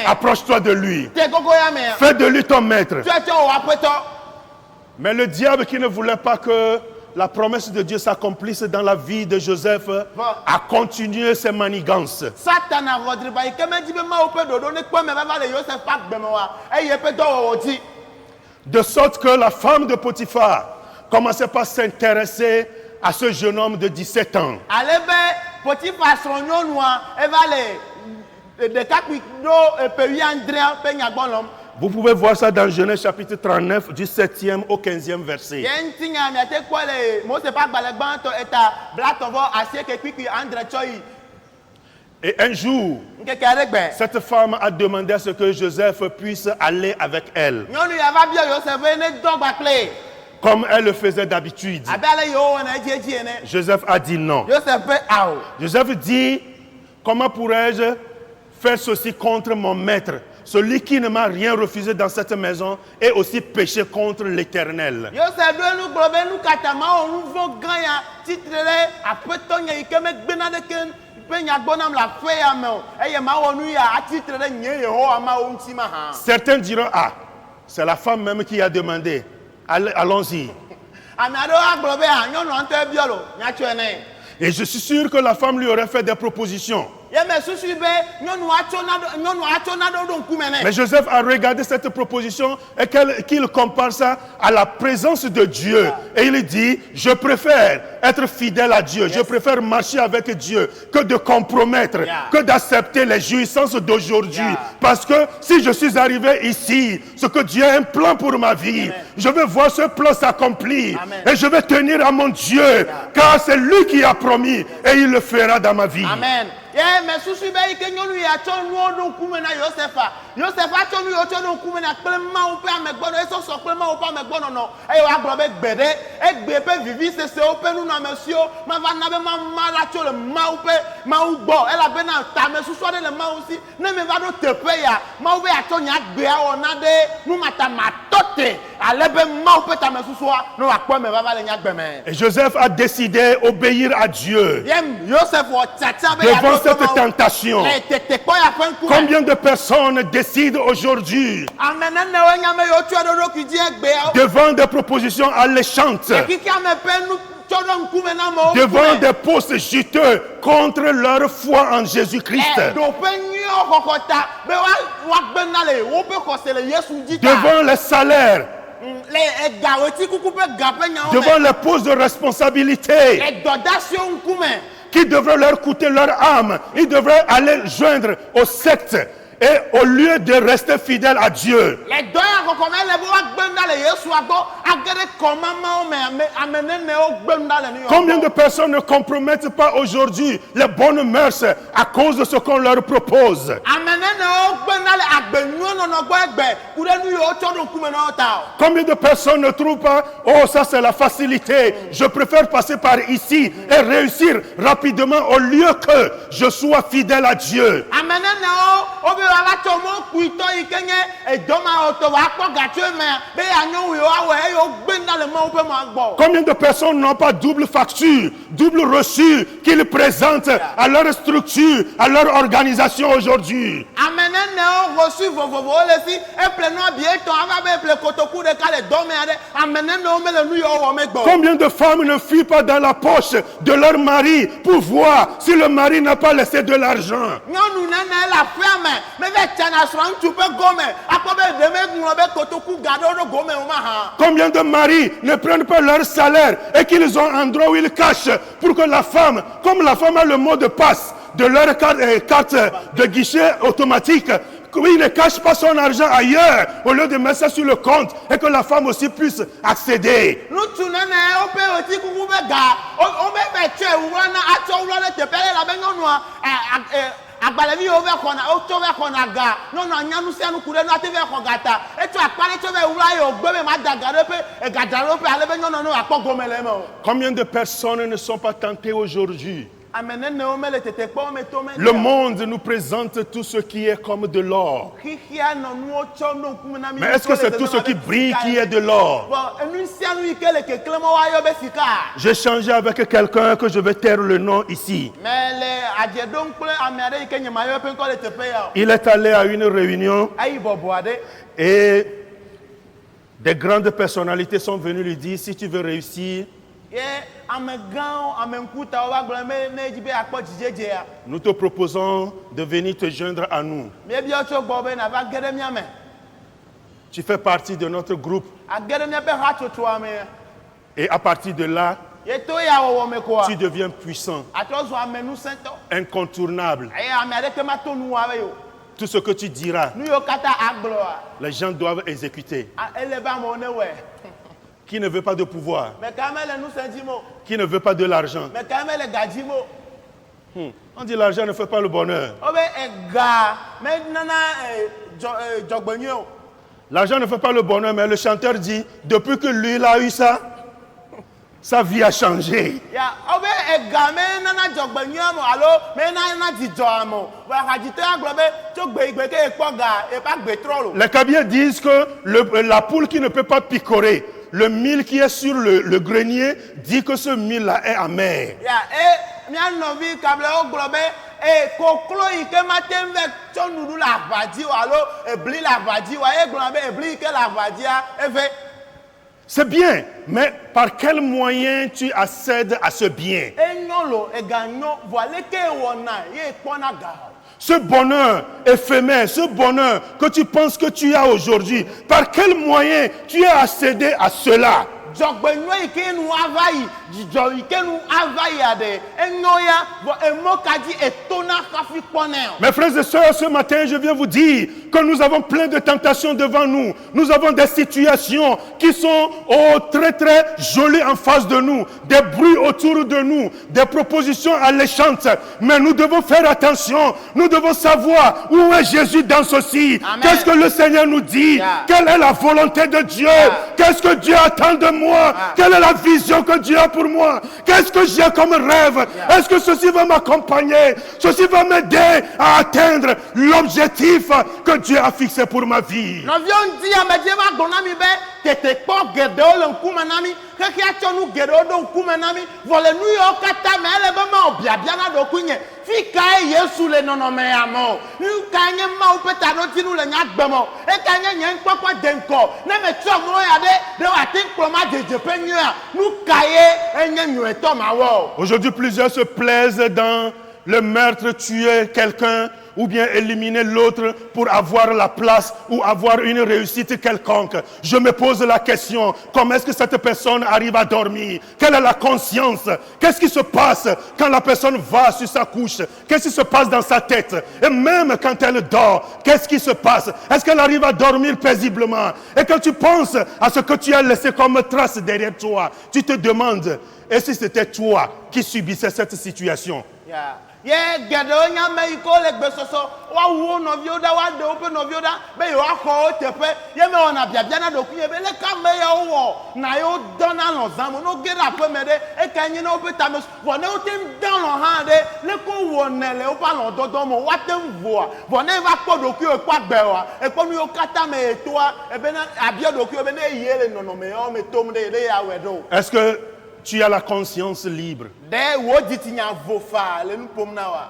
Approche-toi de lui. Fais de lui ton maître. Mais le diable qui ne voulait pas que la promesse de Dieu s'accomplisse dans la vie de Joseph a continué ses manigances. De sorte que la femme de Potiphar commençait par s'intéresser à ce jeune homme de 17 ans. Vous pouvez voir ça dans Genèse chapitre 39 du 7e au 15e verset. Et un jour, nkeke aɖe gbe cette femme a demandé à ce que Joseph puisse aller avec elle, nyɔnu ya va biɔ Joseph be ne dɔ gbakle comme elle le faisait d'habitude. abe ale yi wowɔna edzi ene Joseph a dit non. Joseph be awo Joseph dit, comment pourrais-je faire ceci contre mon maître? Celui qui ne m'a rien refusé dans cette maison est aussi péché contre l'Éternel. Joseph ɖo enu gblɔ be nu ka ta mawɔ nu vɔ̃ gã ya tsitre ɖe aƒetɔ nye yi ke megbena ɖeke pe nyagbɔnam le aƒe ya me o eye mawɔ nu ya atsitre ɖe nye Yehowa mawo ŋuti ma hã. Certains diront, ah, c'est la femme même qui a demandé. Allons-y. Ame aɖewo agblɔ be nyɔnua ŋutɔ biɔ lo nyatsɔe nɛ. Et je suis sûr que la femme lui aurait fait des propositions. Yeme susu be nyɔnua tsɔ naɖewo ɖo ŋkume nɛ. Mais Joseph a regardé cette proposition et qu'il compare ça à la présence de Dieu. Et il dit, je préfère être fidèle à Dieu, je préfère marcher avec Dieu que de compromettre, que d'accepter les jouissances d'aujourd'hui. Parce que si je suis arrivé ici, ce que Dieu a un plan pour ma vie, je vais voir ce plan s'accomplir et je vais tenir à mon Dieu, car c'est lui qui a promis et il le fera dans ma vie. Amen. Mais susu be yi ke nyɔnu ya tsɔ nuwo ɖo ŋkume na Yosefa tsɔ nu yiwo tsɔ ɖo ŋkume na kple Mawu ƒe amegbɔnɔ esɔsɔ kple Mawu ƒe amegbɔnɔnɔ eye woagblɔ be gbe ɖe egbe ƒe vivi sesewo ƒe nunɔamesiwo mava na be ma la tso le Mawu gbɔ elabena tame susu aɖe le Mawu si ne me va ɖo teƒe ya Mawu be atsɔ nye agbea wɔna ɖe numatamatɔ te ale be Mawu ƒe tame susua ne wòakpɔ me vava le nye agbe me. Et Joseph a décidé d'obéir à Dieu. Joseph wɔ tsatsa be Devant cette tentation, le tetekpɔ ya ƒe ŋkume. combien de personnes décident aujourd'hui Ame nenewo nye ame yiwo tsɔ ɖo ɖokui dzi egbeawo. devant des propositions alléchantes, Ekike ame ƒe nu tsɔ ɖo ŋkume na amewo devant ŋkume. des postes juteux contre leur foi en Jésus-Christ, Ɖoƒe nyuiwo xɔxɔ ta be woagbe na le woƒe xɔse le Yesu dzi ta. devant les salaires, Le egaweti kuku ƒe ga ƒe nyawo devant me. les postes de responsabilité Le dɔdasiwo ŋkume. qui devraient leur coûter leur âme. Ils devraient aller joindre aux sectes et au lieu de rester fidèles à Dieu. Le dɔ ya xɔxɔ me le be woagbe na le Yesua gbɔ age ɖe kɔmamawo me ame nenewo gbe nu ɖa le nu yɔ Combien de gbɔ. personnes ne compromettent pas aujourd'hui les bonnes mœurs à cause de ce qu'on leur propose? Ame nenewo gbe na le agbenyuionɔnɔ gbɔ egbe ku ɖe nu yiwo tsɔ ɖo ŋkume na wo ta o. Combien de personnes ne trouvent pas, oh ça c'est la facilité, je préfère passer par ici et réussir rapidement au lieu que je sois fidèle à Dieu. Ame nenewo wobe woava tsɔ mɔ kuitɔ yi ke nye edɔmawɔtɔ woakpɔ gatsoe mea be yeanyo wo awɔ eye wogbe na le Mawu ƒe mɔ gbɔ. Combien de personnes n'ont pas double facture, double reçu qu'ils présentent à leur structure, à leur organisation aujourd'hui? Ame nenewo reçu vovovowo le fi eple nua bi etɔn ava be eple kotoku ɖeka le dɔmea ɖe ame nenewo mele nu yiwo wɔ me gbɔ. Combien de femmes ne fuient pas dans la poche de leur mari pour voir si le mari n'a pas laissé de l'argent? Nyɔnu nene le aƒea me meve tsana srɔ̃ ŋutsu ƒe gɔme akpɔ be ɖe meŋlɔ be kotoku ga ɖewo ɖo gome o ma hã. Combien de maris ne prennent pas leur salaire et qu'ils ont un endroit où ils cachent pour que la femme, comme la femme a le mot de passe de leur carte de guichet automatique, il ne cache pas son argent ailleurs au lieu de mettre ça sur le compte et que la femme aussi puisse accéder. Ŋutsu nene woƒe ɣleti kuku ƒe ga womeve tsɔe wura na atsɔ wura ɖe teƒe ɖe labe nyɔnua agbalẽvi yiwo va xɔna wotsɔ va xɔna ga nyɔnua nya nu sia nu ku ɖe nu ate va xɔ ga ta etsɔ akpa ɖe tsɔ va wura ye wògbe be ma da ga ɖe ƒe gadzraɖoƒe ale be nyɔnua ne wòakpɔ gɔme le eme o. Combien de personnes ne sont pas tentées aujourd'hui? Ame nenewo mele tetekpɔwo me to me. Le monde nous présente tout ce qui est comme de l'or. Xixia nɔ nuwo tsɔ ɖo ŋkume na mi. Mais est-ce que c'est tout ce qui brille qui est de l'or? Bon, nu sia nu yi ke le keklẽm woayɔ be sika. J'ai changé avec quelqu'un que je vais taire le nom ici. Mais le adze ɖom kple ame aɖe yi ke nye mayɔ ƒe ŋkɔ le teƒe ya o. Il est allé à une réunion Ayi bɔbɔ aɖe. et des grandes personnalités sont venues lui dire, si tu veux réussir, Ye ame gãwo ame ŋkutawo va gblɔ be ne edzi be akpɔ dzidzedzea. nous te proposons de venir te joindre à nous. Míebiɔ tso gbɔ be nava ge ɖe mía me. Tu fais partie de notre groupe Age ɖe míaƒe hatsotsoa me. et à partir de là, Ye to ya wɔwɔ me koa. tu deviens puissant, Atrɔ zu ame nusẽtɔ. incontournable. Eye ame aɖeke ma to nuwa be o. Tout ce que tu diras, Nu yiwo katã agblɔa. les gens doivent exécuter. Ele be amewo ne wɔe. Qui ne veut pas de pouvoir, Me ka mele nusẽ dzi mo. qui ne veut pas de l'argent, Me ka mele gadzi mo. On dit l'argent ne fait pas le bonheur. Obe ega me nana jogbenyo o. L'argent ne fait pas le bonheur, mais le chanteur dit, depuis que lui il a eu ça, sa vie a changé. Ya obe ega me nana jogbenyo mo alo me nana jijo amo. Wa hajito agbo be jogbe igbe ke ekpoga e pa gbe trolo. Les Kabyles disent que la poule qui ne peut pas picorer, le mil qui est sur le grenier, dit que ce mil-là est amer. Ya mia novi kable oglo be koklo ike matem ve chonudu la vaji wa alo ebli la vaji wa eglo be ebli ike la vaji a efe. C'est bien, mais par quel moyen tu accèdes à ce bien? Enyolo eganyo voile ke wona ye pona ga. Ce bonheur éphémère, ce bonheur que tu penses que tu as aujourd'hui, par quel moyen tu as accédé à cela? Jogbenyo ike nu avai jijo ike nu avai ade enyoya vo emokaji etona kafi ponel. Mes frères et sœurs, ce matin, je viens vous dire que nous avons plein de tentations devant nous. Nous avons des situations qui sont très très jolies en face de nous, des bruits autour de nous, des propositions alléchantes. Mais nous devons faire attention. Nous devons savoir où est Jésus dans ceci. Amen. Qu'est-ce que le Seigneur nous dit? Yeah. Quelle est la volonté de Dieu? Qu'est-ce que Dieu attend de moi? Quelle est la vision que Dieu a pour moi? Qu'est-ce que j'ai comme rêve? Est-ce que ceci va m'accompagner? Ceci va m'aider à atteindre l'objectif que Dieu a fixé pour ma vie. Novion di amediema gonami be tete kpo gedo le nkume nami keke achonu gedo do nkume nami vole nu yo kata me ele be ma obiabia na do kunye fika Yesu le nonome amo nka nye ma opeta no tinu le nya gbemo e ka nye nye nkpokpo denko na me tso mo ya de wa tin kroma jeje penyu a nu kaye enye nyueto mawo. Aujourd'hui, plusieurs se plaisent dans le meurtre, tuer quelqu'un ou bien éliminer l'autre pour avoir la place ou avoir une réussite quelconque. Je me pose la question, comment est-ce que cette personne arrive à dormir? Quelle est la conscience? Qu'est-ce qui se passe quand la personne va sur sa couche? Qu'est-ce qui se passe dans sa tête? Et même quand elle dort, qu'est-ce qui se passe? Est-ce qu'elle arrive à dormir paisiblement? Et quand tu penses à ce que tu as laissé comme trace derrière toi, tu te demandes, et si c'était toi qui subissais cette situation? Yeah. Ye gedo nya me iko le gbesoso wa wo novio da wa de ope novio da be yo akọ tepe ye me ona biabia na doku ye be le ka me ya wo na yo dona lo zamu no get up me de e ka nyi na ope ta me wo na o tem down lo han de le ko wo ne le o pa lo dodo mo wa tem voa wo na va ko doku e kwa gbe wa e ko mi o kata me etoa e be na abia doku e be na ye le no me o me tom de ya wedo. Est-ce que tu as la conscience libre?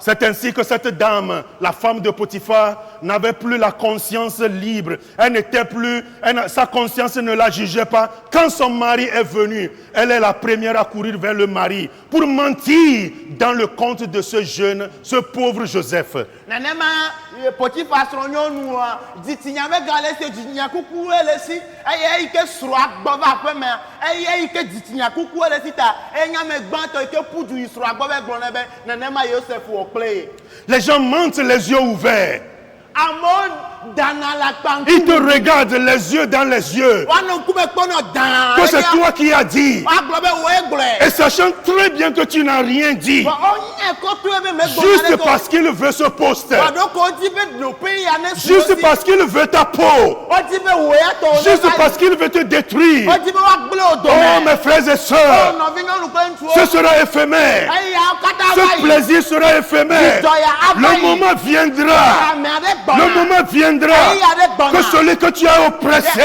C'est ainsi que cette dame, la femme de Potiphar, n'avait plus la conscience libre. Elle n'était plus, sa conscience ne la jugeait pas. Quand son mari est venu, elle est la première à courir vers le mari pour mentir dans le compte de ce jeune, ce pauvre Joseph. Potiphar sonyo nu ditinya me gale se ditinya kuku elesi eye ike sro agboba pe me eye ike ditinya kuku elesi ta enya me gbanto ike pudu isro agboba gbon be nenema Joseph wo play. Les gens mentent les yeux ouverts. Il te regarde les yeux dans les yeux. Que c'est toi qui as dit. Et sachant très bien que tu n'as rien dit. Juste parce qu'il veut ce poste. Juste parce qu'il veut ta peau. Juste parce qu'il veut te détruire. Oh mes frères et sœurs, ce sera éphémère. Ce plaisir sera éphémère. Le moment viendra. Le moment viendra que celui que tu as oppressé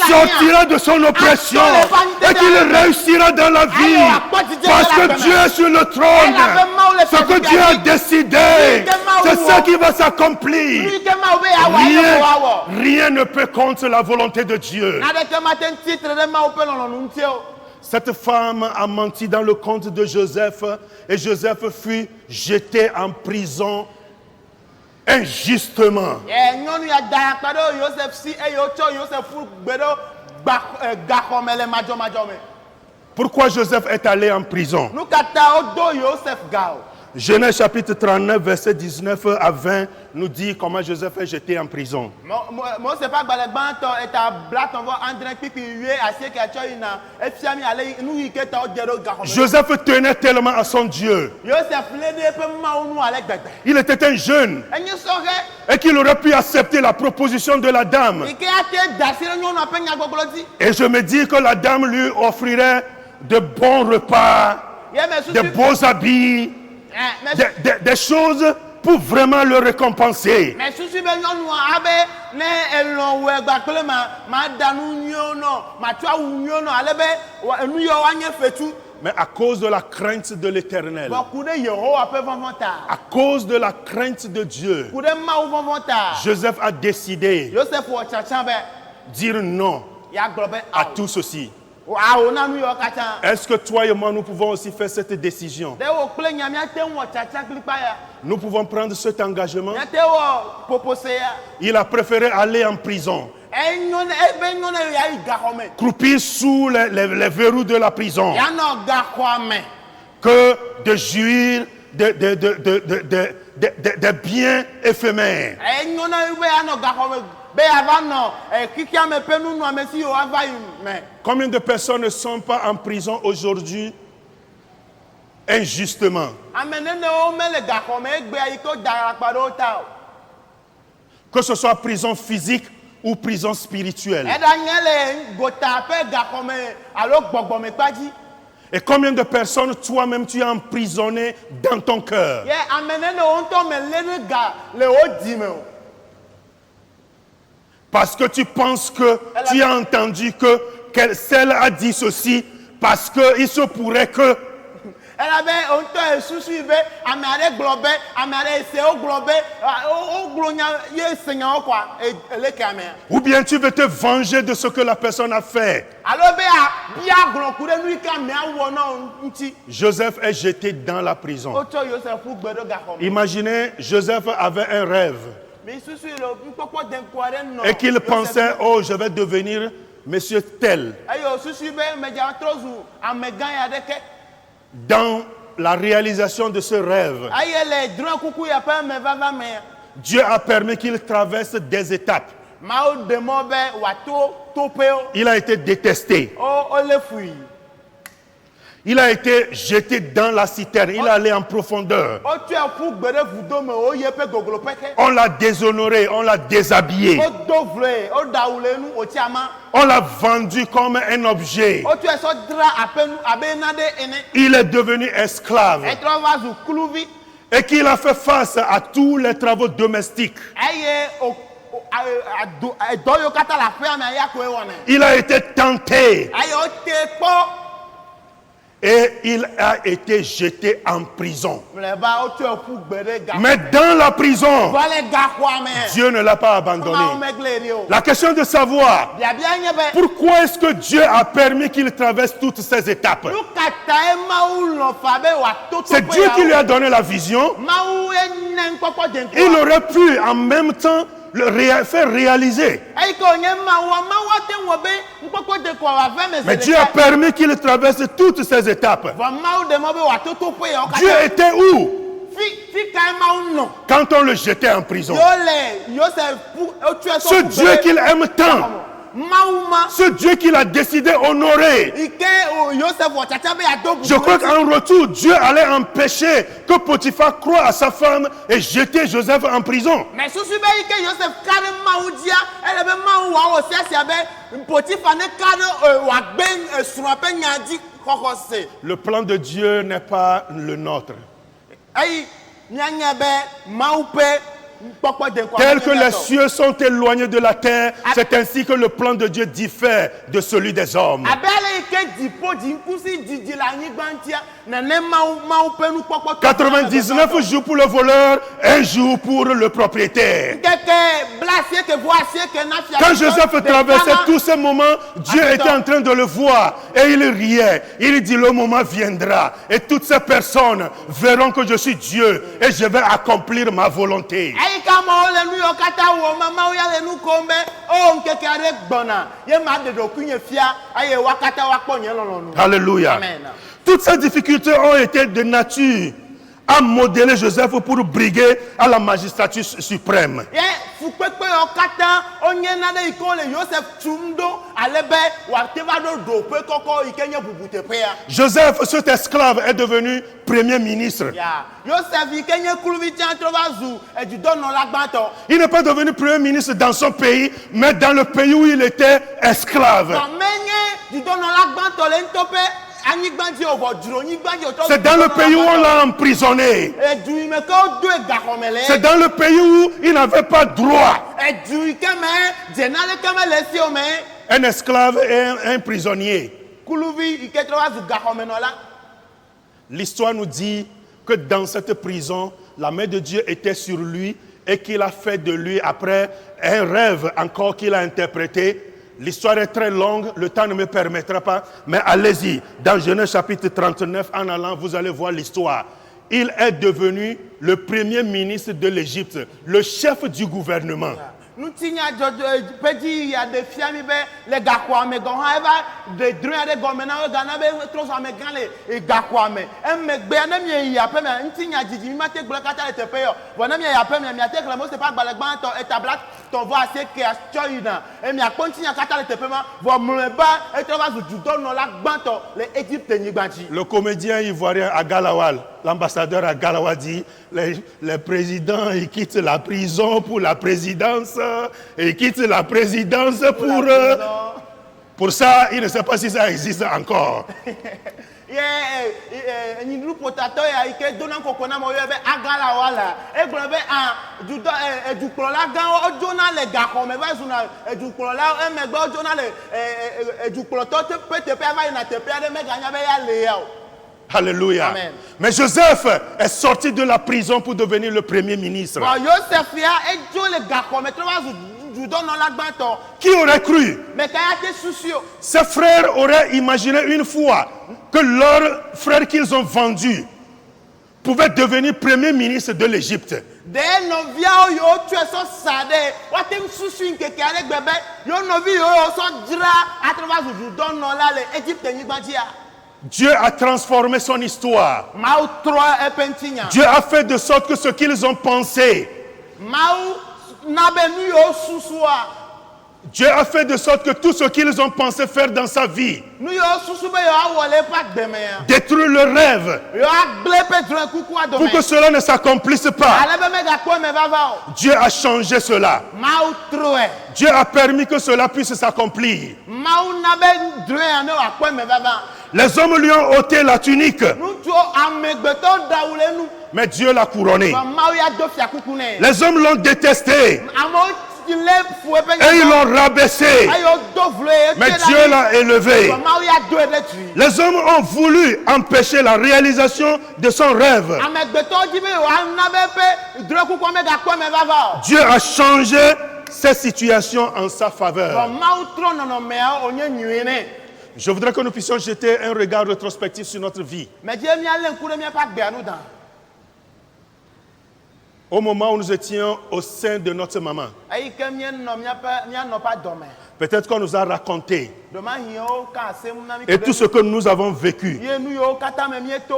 sortira de son oppression et qu'il réussira dans la vie parce que Dieu est sur le trône. Ce que Dieu a décidé, c'est ça qui va s'accomplir. Rien ne peut contre la volonté de Dieu. Cette femme a menti dans le compte de Joseph et Joseph fut jeté en prison injustement. Pourquoi Joseph est allé en prison? Genèse chapitre 39, verset 19 à 20 nous dit comment Joseph est jeté en prison. Moi, c'est pas Balagbanto et ta blatte, on va André Pipi, assez qu'à Choina, et Fiami, allez, nous, il est au Gero Garon. Joseph tenait tellement à son Dieu. Il était un jeune et qu'il aurait pu accepter la proposition de la dame. Et je me dis que la dame lui offrirait de bons repas, de beaux habits, des choses pour vraiment le récompenser. Mais à cause de la crainte de l'Éternel, à cause de la crainte de Dieu, Joseph a décidé de dire non à tout ceci. Est-ce que toi et moi, nous pouvons aussi faire cette décision? Nous pouvons prendre cet engagement. Il a préféré aller en prison, croupir sous les verrous de la prison, que de jouir des biens éphémères. Combien de personnes ne sont pas en prison aujourd'hui injustement? Que ce soit prison physique ou prison spirituelle. Et combien de personnes toi-même tu as emprisonné dans ton cœur? Parce que tu penses que tu as entendu que celle a dit ceci, parce qu'il se pourrait que... Ou bien tu veux te venger de ce que la personne a fait. Joseph est jeté dans la prison. Imaginez, Joseph avait un rêve. Et qu'il pensait, oh, je vais devenir monsieur tel. Dans la réalisation de ce rêve, Dieu a permis qu'il traverse des étapes. Il a été détesté. Il a été jeté dans la citerne. Il est allé en profondeur. On l'a déshonoré, on l'a déshabillé. On l'a vendu comme un objet. Il est devenu esclave. Et qu'il a fait face à tous les travaux domestiques. Il a été tenté. Et il a été jeté en prison. Mais dans la prison, Dieu ne l'a pas abandonné. La question de savoir pourquoi est-ce que Dieu a permis qu'il traverse toutes ces étapes. C'est Dieu qui lui a donné la vision. Il aurait pu en même temps faire réaliser. Mais Dieu a permis qu'il traverse toutes ces étapes. Dieu était où quand on le jetait en prison? Ce Dieu qu'il aime tant, ce Dieu qu'il a décidé d'honorer. Je crois qu'en retour, Dieu allait empêcher que Potiphar croie à sa femme et jeter Joseph en prison. Le plan de Dieu n'est pas le nôtre. Tels que les cieux sont éloignés de la terre, c'est ainsi que le plan de Dieu diffère de celui des hommes. 99 jours pour le voleur, un jour pour le propriétaire. Quand Joseph traversait tous ces moments, Dieu était en train de le voir et il riait. Il dit, le moment viendra et toutes ces personnes verront que je suis Dieu et je vais accomplir ma volonté. Alléluia. Amen. Toutes ces difficultés ont été de nature a modelé Joseph pour briguer à la magistrature suprême. Ye fukpekpe yo kata onye nane iko le Joseph tumdo alebe wateva do pe koko ikenye bubutepe. Joseph, cet esclave, est devenu premier ministre. Ya Joseph ikenye kuluvi chantrovazu ejudo no lagbanto. Il n'est pas devenu premier ministre dans son pays, mais dans le pays où il était esclave. C'est dans le pays où on l'a emprisonné. C'est dans le pays où il n'avait pas droit. Un esclave et un prisonnier. L'histoire nous dit que dans cette prison, la main de Dieu était sur lui et qu'il a fait de lui, après un rêve encore qu'il a interprété. L'histoire est très longue, le temps ne me permettra pas, mais allez-y. Dans Genèse chapitre 39, en allant, vous allez voir l'histoire. Il est devenu le premier ministre de l'Égypte, le chef du gouvernement. Nous petit ya de fiami be le gakwame gon ha eva de drum de gomena gana be trozo ame ganle e gakwame emegbe na mi ya pe me ntinya jiji mi mate gbola kata le tepe yo bona mi ya pe me mi ate klamo se pa gbalagban to etablat ton vo ase ke astoyina e mi akontinya kata le tepe ma vo mleba e trova zu judo no la gbanto le Égypte ni gbanti. Le comédien ivoirien à Galawal, l'ambassadeur à Galawal dit les présidents ils quittent la prison pour la présidence. Et quitte la présidence pour ça, il ne sait pas si ça existe encore. Alléluia. Amen. Mais Joseph est sorti de la prison pour devenir le premier ministre. Qui aurait cru? Ses frères auraient imaginé une fois que leur frère qu'ils ont vendu pouvait devenir premier ministre de l'Égypte. Dieu a transformé son histoire. Dieu a fait de sorte que ce qu'ils ont pensé, Dieu a fait de sorte que tout ce qu'ils ont pensé faire dans sa vie, détruire le rêve, pour que cela ne s'accomplisse pas, Dieu a changé cela. Dieu a permis que cela puisse s'accomplir. Les hommes lui ont ôté la tunique, mais Dieu l'a couronné. Les hommes l'ont détesté et ils l'ont rabaissé, mais Dieu l'a élevé. Les hommes ont voulu empêcher la réalisation de son rêve. Dieu a changé cette situation en sa faveur. Je voudrais que nous puissions jeter un regard rétrospectif sur notre vie. Au moment où nous étions au sein de notre maman, peut-être qu'on nous a raconté et tout ce que nous avons vécu,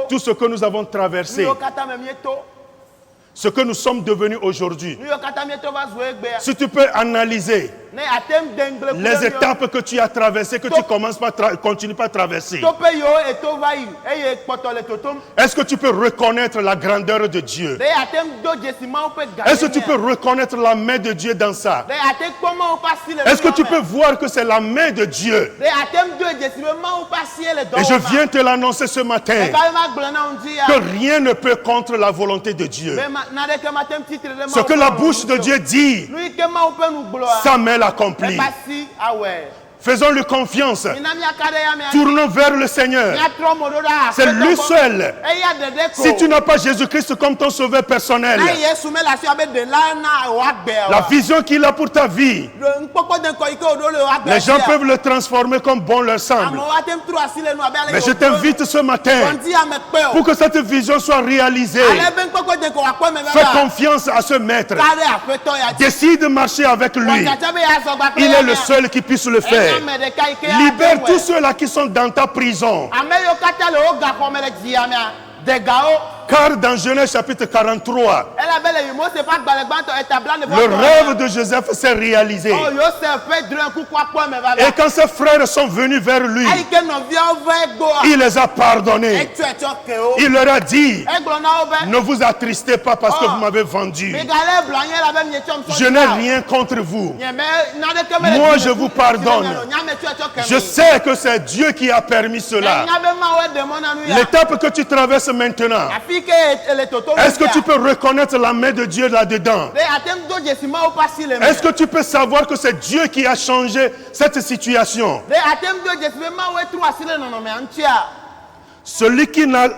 tout ce que nous avons traversé, ce que nous sommes devenus aujourd'hui. Si tu peux analyser les étapes que tu as traversées, que tu continues pas à traverser, est-ce que tu peux reconnaître la grandeur de Dieu? Est-ce que tu peux reconnaître la main de Dieu dans ça? Est-ce que tu peux voir que c'est la main de Dieu? Et je viens te l'annoncer ce matin, que rien ne peut contre la volonté de Dieu. Ce que la bouche de Dieu dit, sa main l'accomplit. Faisons-lui confiance. Tournons vers le Seigneur. C'est lui seul. Si tu n'as pas Jésus-Christ comme ton sauveur personnel, la vision qu'il a pour ta vie, les gens peuvent le transformer comme bon leur semble. Mais je t'invite ce matin, pour que cette vision soit réalisée, fais confiance à ce maître. Décide de marcher avec lui. Il est le seul qui puisse le faire. Libère tous ceux-là qui sont dans ta prison. des gaos. Car dans Genèse chapitre 43, Elle avait les mots, c'est pas Balagbanto et Tablan de le rêve de Joseph s'est réalisé. Oh, Joseph fait de un coup quoi mais va. Et quand ses frères sont venus vers lui, il les a pardonnés. Il leur a dit, ne vous attristez pas parce que vous m'avez vendu. Je n'ai rien contre vous. Moi, je vous pardonne. Je sais que c'est Dieu qui a permis cela. L'étape que tu traverses maintenant, est-ce que tu peux reconnaître la main de Dieu là-dedans? Est-ce que tu peux savoir que c'est Dieu qui a changé cette situation? Celui qui n'a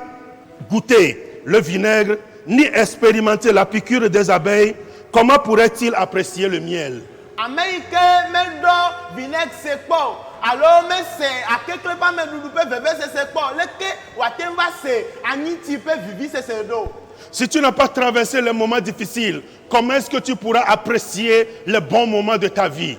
goûté le vinaigre ni expérimenté la piqûre des abeilles, comment pourrait-il apprécier le miel? Alors, mais c'est à quelque part, mais nous pouvons vivre c'est quoi? Le que Watemba c'est un type vivre c'est d'eau. Si tu n'as pas traversé les moments difficiles, comment est-ce que tu pourras apprécier les bons moments de ta vie?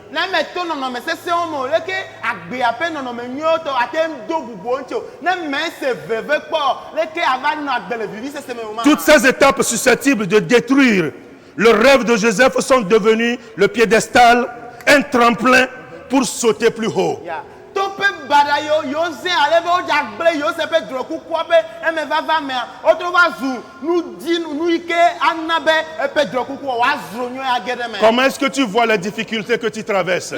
Toutes ces étapes susceptibles de détruire le rêve de Joseph sont devenues le piédestal, un tremplin pour sauter plus haut. Comment est-ce que tu vois les difficultés que tu traverses?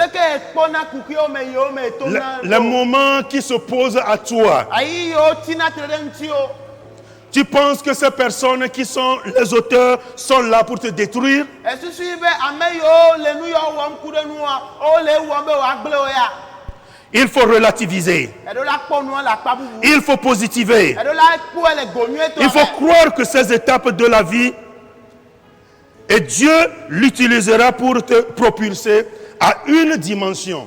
Les moments qui se posent à toi. Tu penses que ces personnes qui sont les auteurs sont là pour te détruire? Il faut relativiser. Il faut positiver. Il faut croire que ces étapes de la vie, et Dieu l'utilisera pour te propulser à une dimension.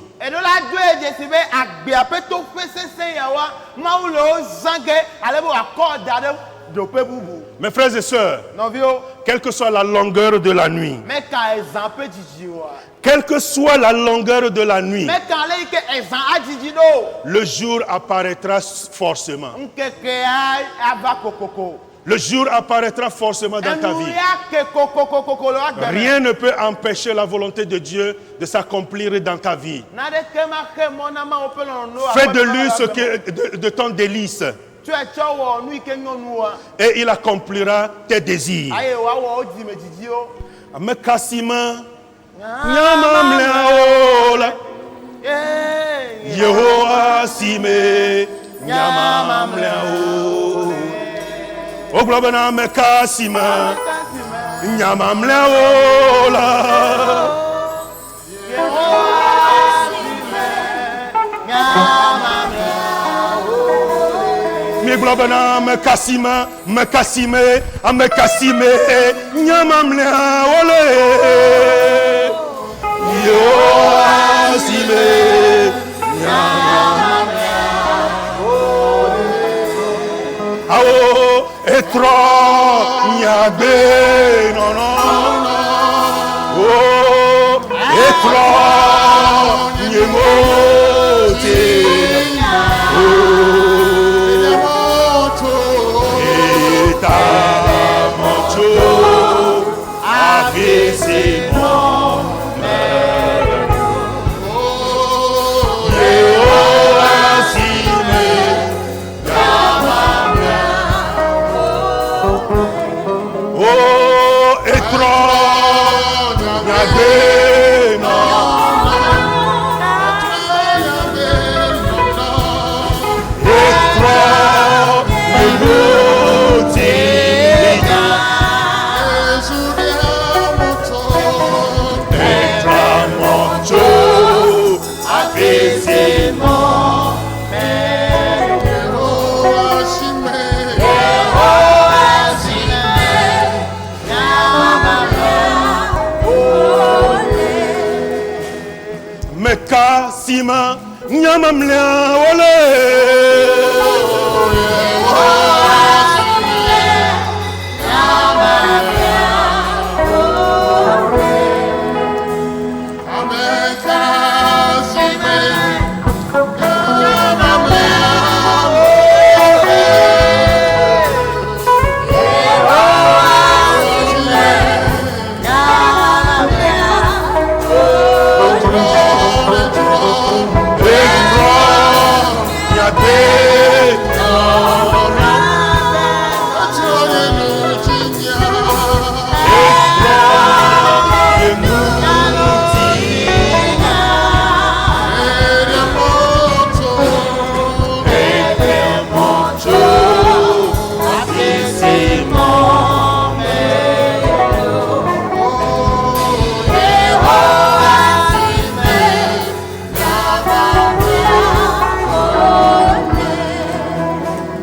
Mes frères et sœurs, quelle que soit la longueur de la nuit, quelle que soit la longueur de la nuit, le jour apparaîtra forcément. Le jour apparaîtra forcément dans ta vie. Rien ne peut empêcher la volonté de Dieu de s'accomplir dans ta vie. Fais de lui ce que de ton délice. Et il accomplira tes désirs. Mekasima nyamamleola Yehowa sime nyamamleo. Oglobana mekasima nyamamleola Globana mekasima mekasime amekasime nyamamle ole yo asime nyamamle ole awo etro nyagbe nono oh etro nyemote Mekasima nyamamle ole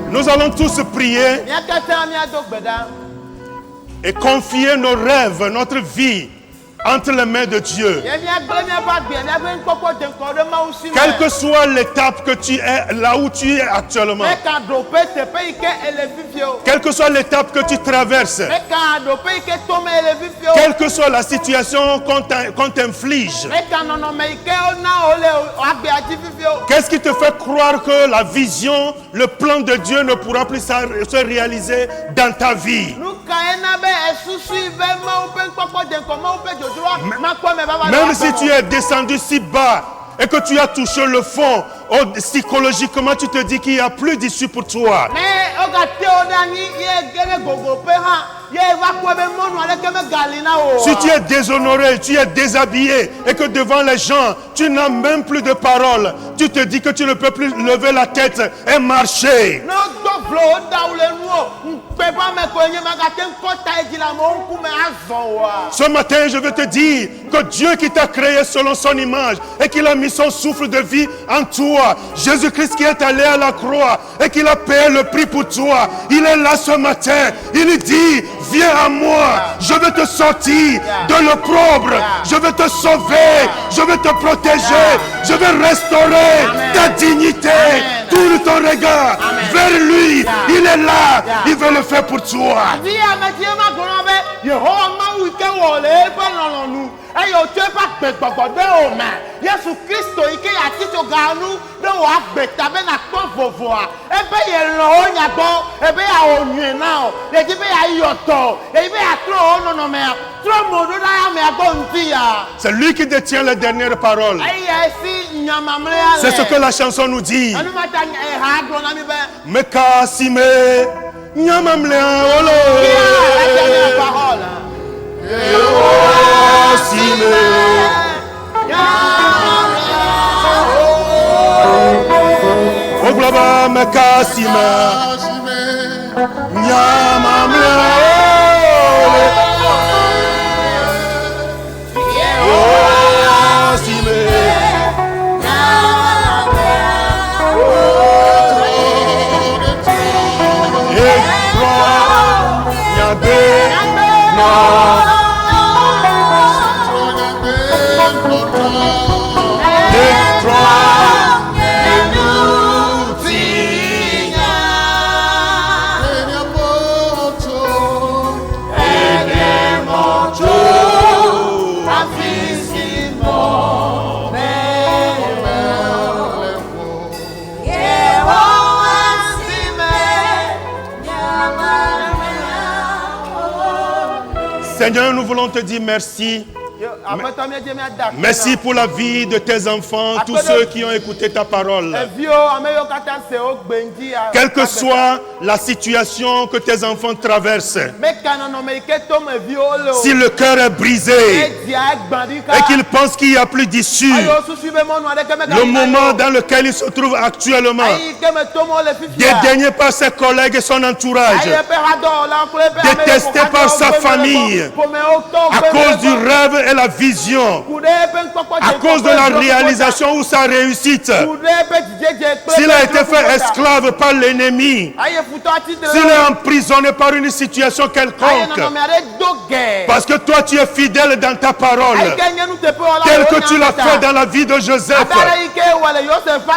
Nous allons tous prier et confier nos rêves, notre vie entre les mains de Dieu. Quelle que soit l'étape que tu es, là où tu es actuellement, quelle que soit l'étape que tu traverses, quelle que soit la situation qu'on t'inflige, qu'est-ce qui te fait croire que la vision, le plan de Dieu ne pourra plus se réaliser dans ta vie? Même si tu es descendu si bas et que tu as touché le fond, psychologiquement tu te dis qu'il n'y a plus d'issue pour toi. Si tu es déshonoré, tu es déshabillé et que devant les gens, tu n'as même plus de parole, tu te dis que tu ne peux plus lever la tête et marcher. Ce matin, je veux te dire que Dieu qui t'a créé selon son image et qu'il a mis son souffle de vie en toi, Jésus-Christ qui est allé à la croix et qu'il a payé le prix pour toi, il est là ce matin, il dit: viens à moi, je vais te sortir de l'opprobre, je vais te sauver, je vais te protéger, je vais restaurer ta dignité. Tourne ton regard vers lui, il est là, il veut le faire pour toi. C'est lui qui détient les dernières paroles. C'est ce que la chanson nous dit. Mekasime nyamamle ole. Oglaba mekasime nyamamle ole. Seigneur, nous voulons te dire merci. Merci pour la vie de tes enfants, tous ceux qui ont écouté ta parole. Quelle que soit la situation que tes enfants traversent, si le cœur est brisé et qu'ils pensent qu'il n'y a plus d'issue, le moment dans lequel ils se trouvent actuellement, dédaigné par ses collègues et son entourage, détesté par sa famille, à cause du rêve et la vision, à cause de la réalisation ou sa réussite, s'il a été fait esclave par l'ennemi, s'il est emprisonné par une situation quelconque, parce que toi tu es fidèle dans ta parole, tel que tu l'as fait dans la vie de Joseph,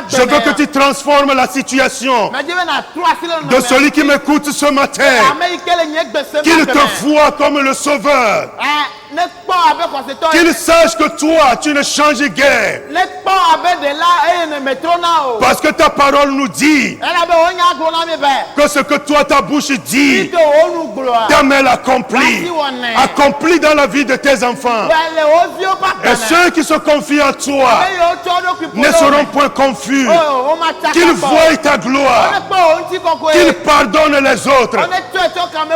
je veux que tu transformes la situation de celui qui m'écoute ce matin, qu'il te voit comme le sauveur, qu'il sache que toi tu ne changes guère, Parce que ta parole nous dit que ce que toi, ta bouche dit, ta main l'accomplit. Accomplit dans la vie de tes enfants. Et ceux qui se confient en toi ne seront point confus. Qu'ils voient ta gloire. Qu'ils pardonnent les autres.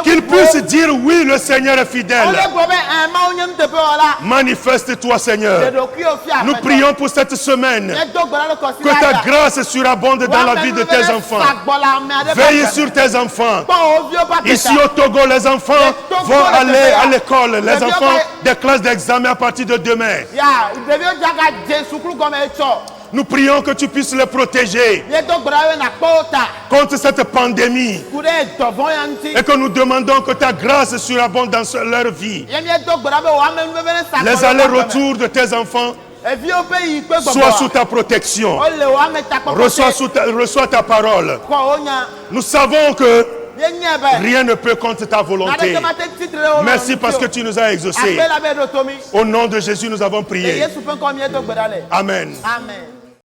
Qu'ils puissent dire oui, le Seigneur est fidèle. Manifeste-toi, Seigneur. Nous prions pour cette semaine. Que ta grâce surabonde dans la vie de tes enfants. Veille sur tes enfants. Ici au Togo, les enfants vont aller à l'école. Les enfants des classes d'examen à partir de demain. Nous prions que tu puisses les protéger contre cette pandémie. Et que nous demandons que ta grâce surabonde dans leur vie. Les allers-retours de tes enfants soient sous ta protection. Reçois ta parole. Nous savons que rien ne peut contre ta volonté. Merci parce que tu nous as exaucés. Au nom de Jésus, nous avons prié. Amen. Amen.